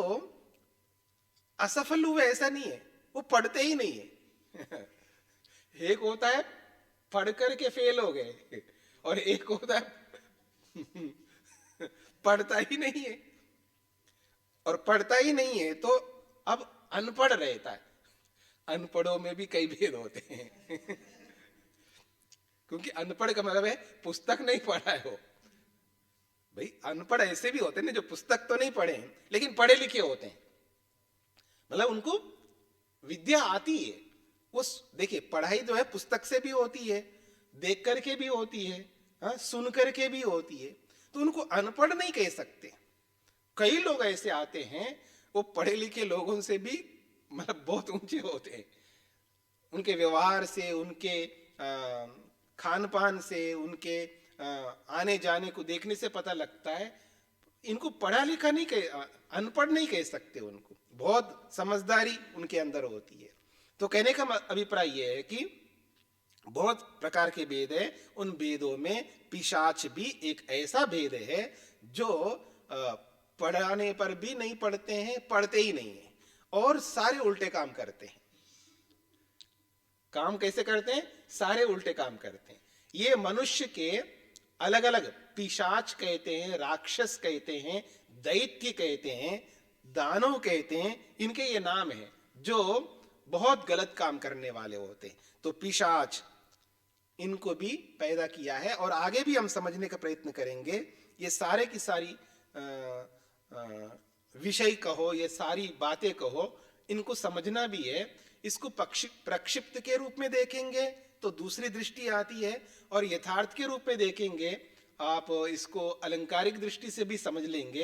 असफल हुए, ऐसा नहीं है, वो पढ़ते ही नहीं है। एक होता है पढ़ करके फेल हो गए, और एक होता है पढ़ता ही नहीं है, और पढ़ता ही नहीं है तो अब अनपढ़ रहता है। अनपढ़ों में भी कई भेद होते हैं। क्योंकि अनपढ़ का मतलब है पुस्तक नहीं पढ़ा है वो। भाई अनपढ़ ऐसे भी होते हैं ना जो पुस्तक तो नहीं पढ़े हैं लेकिन पढ़े लिखे होते हैं, मतलब उनको विद्या आती है। वो देखिए, पढ़ाई जो है पुस्तक से भी होती है, देख करके भी होती है, हाँ, सुन करके भी होती है, तो उनको अनपढ़ नहीं कह सकते। कई लोग ऐसे आते हैं वो पढ़े लिखे लोगों से भी मतलब बहुत ऊंचे होते हैं, उनके व्यवहार से, उनके खान पान से, उनके आने जाने को देखने से पता लगता है। इनको पढ़ा लिखा नहीं कह, अनपढ़ नहीं कह सकते, उनको बहुत समझदारी उनके अंदर होती है। तो कहने का अभिप्राय यह है कि बहुत प्रकार के भेद है, उन भेदों में पिशाच भी एक ऐसा भेद है जो पढ़ाने पर भी नहीं पढ़ते हैं, पढ़ते ही नहीं है, और सारे उल्टे काम करते हैं। काम कैसे करते हैं? सारे उल्टे काम करते हैं। ये मनुष्य के अलग अलग पिशाच कहते हैं, राक्षस कहते हैं, दैत्य कहते हैं, दानव कहते हैं, इनके ये नाम है जो बहुत गलत काम करने वाले होते हैं। तो पिशाच, इनको भी पैदा किया है। और आगे भी हम समझने का प्रयत्न करेंगे। ये सारे की सारी विषय कहो, ये सारी बातें कहो, इनको समझना भी है। इसको प्रक्षिप्त के रूप में देखेंगे तो दूसरी दृष्टि आती है, और यथार्थ के रूप में देखेंगे, आप इसको अलंकारिक दृष्टि से भी समझ लेंगे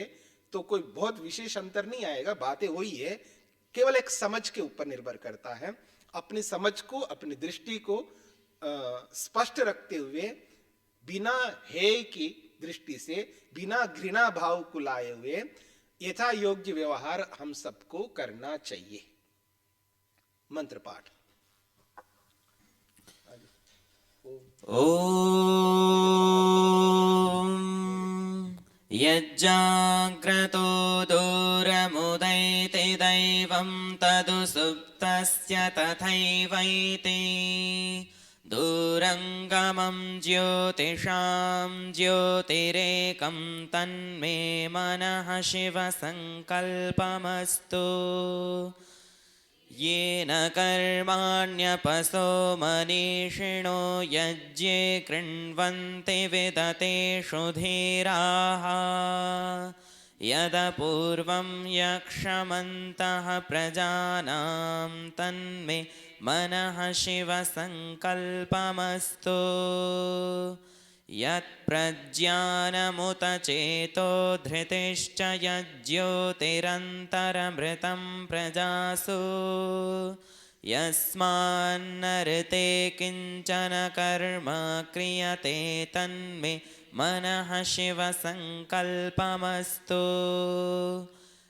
तो कोई बहुत विशेष अंतर नहीं आएगा। बातें वही है, केवल एक समझ के ऊपर निर्भर करता है। अपनी समझ को, अपनी दृष्टि को स्पष्ट रखते हुए, बिना हेय की दृष्टि से, बिना घृणा भाव को लाए हुए यथा योग्य व्यवहार हम सबको करना चाहिए। मंत्र पाठ। ॐ यज्जाग्रतो दूरमुदैति दैवं तदु सुप्तस्य तथैवैति दूरङ्गमं ज्योतिषां ज्योतिरेकं तन्मे मनः शिवसङ्कल्पमस्तु। येन कर्माण्यपसो मनीषिणो यज्ञे कृण्वन्ति विदतेषु धीराः यदपूर्वं यक्षमन्तः प्रजानां तन्मे मनः शिवसङ्कल्पमस्तु। यत्प्रज्ञानमुत चेतो धृतिश्च यज्ज्योतिरन्तरमृतं प्रजासु यस्मान्नरते किञ्चन कर्म क्रियते तन्मे मनः शिवसङ्कल्पमस्तु।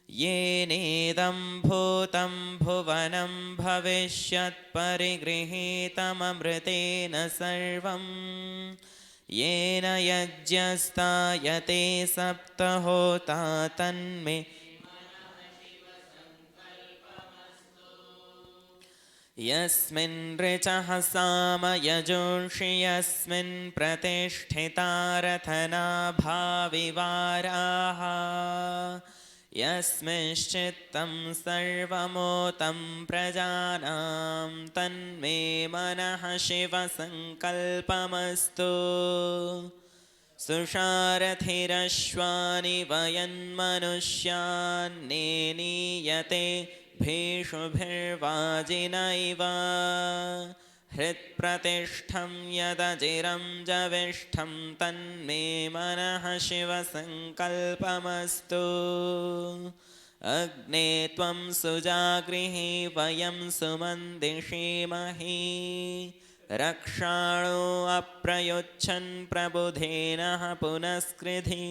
येनेदं भूतं भुवनं भविष्यत् परिगृहीतममृतेन सर्वं येन यज्ञस्तायते सप्तहोता तन्मे यस्मिन् ऋचः साम यजूंषि यस्मिन् प्रतिष्ठिता रथना भाविवाराः यस्मिंश्चित्तं सर्वमोतं प्रजानां तन्मे मनः शिवसङ्कल्पमस्तु। सुषारथिरश्वानि वयन्मनुष्यान्नेनीयते भीषुभिर्वाजिनैव हृत्प्रतिष्ठं यदजिरं जविष्ठं तन्मे मनः शिवसङ्कल्पमस्तु। अग्ने त्वं सुजागृहि वयं सुमन्दिषीमहि रक्षाणो अप्रयुच्छन् प्रबुधेनः पुनस्कृधि।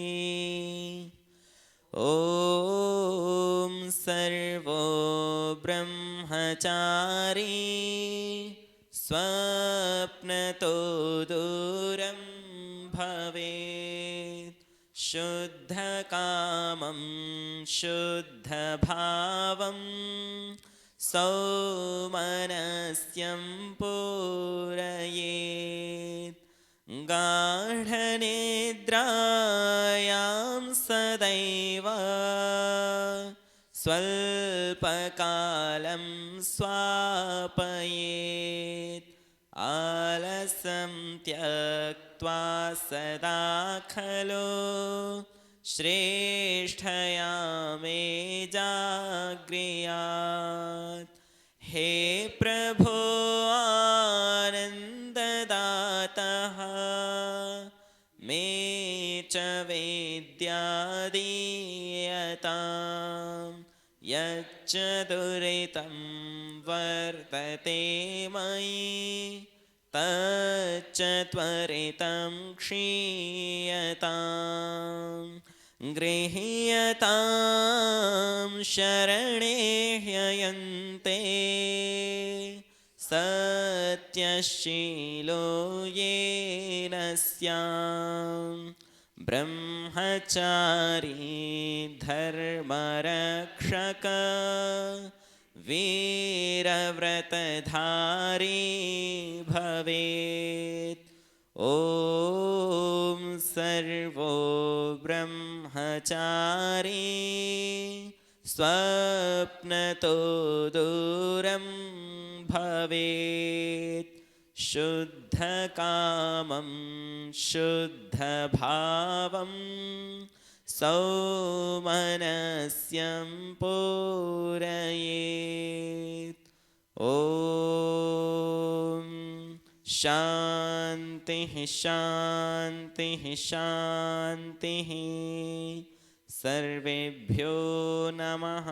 ॐ सर्वो ब्रह्मचारी स्वप्नतो दूरं भवेत् शुद्धकामं शुद्धभावं सौमनस्यं पूरयेत् गाढनिद्रायां सदैव स्वल्पकालं स्वापयेत् आलस्यं त्यक्त्वा सदा खलु श्रेष्ठया मे जाग्र्यात्। हे प्रभो आनन्ददातः मे च वेद्यादीयताम् यच्च दुरितं वर्तते मयि तच्च त्वरितं क्षीयताम्। गृह्यतां शरणे ह्ययन्ते सत्यशीलो येन स्याम्। ब्रह्मचारी धर्मरक्षक वीरव्रतधारी भवेत्। ॐ सर्वो ब्रह्मचारी स्वप्नतो दूरं भवेत् शुद्धकामं शुद्धभावं सौमनस्यं पूरयेत्। ॐ शान्तिः शान्तिः शान्तिः। सर्वेभ्यो नमः।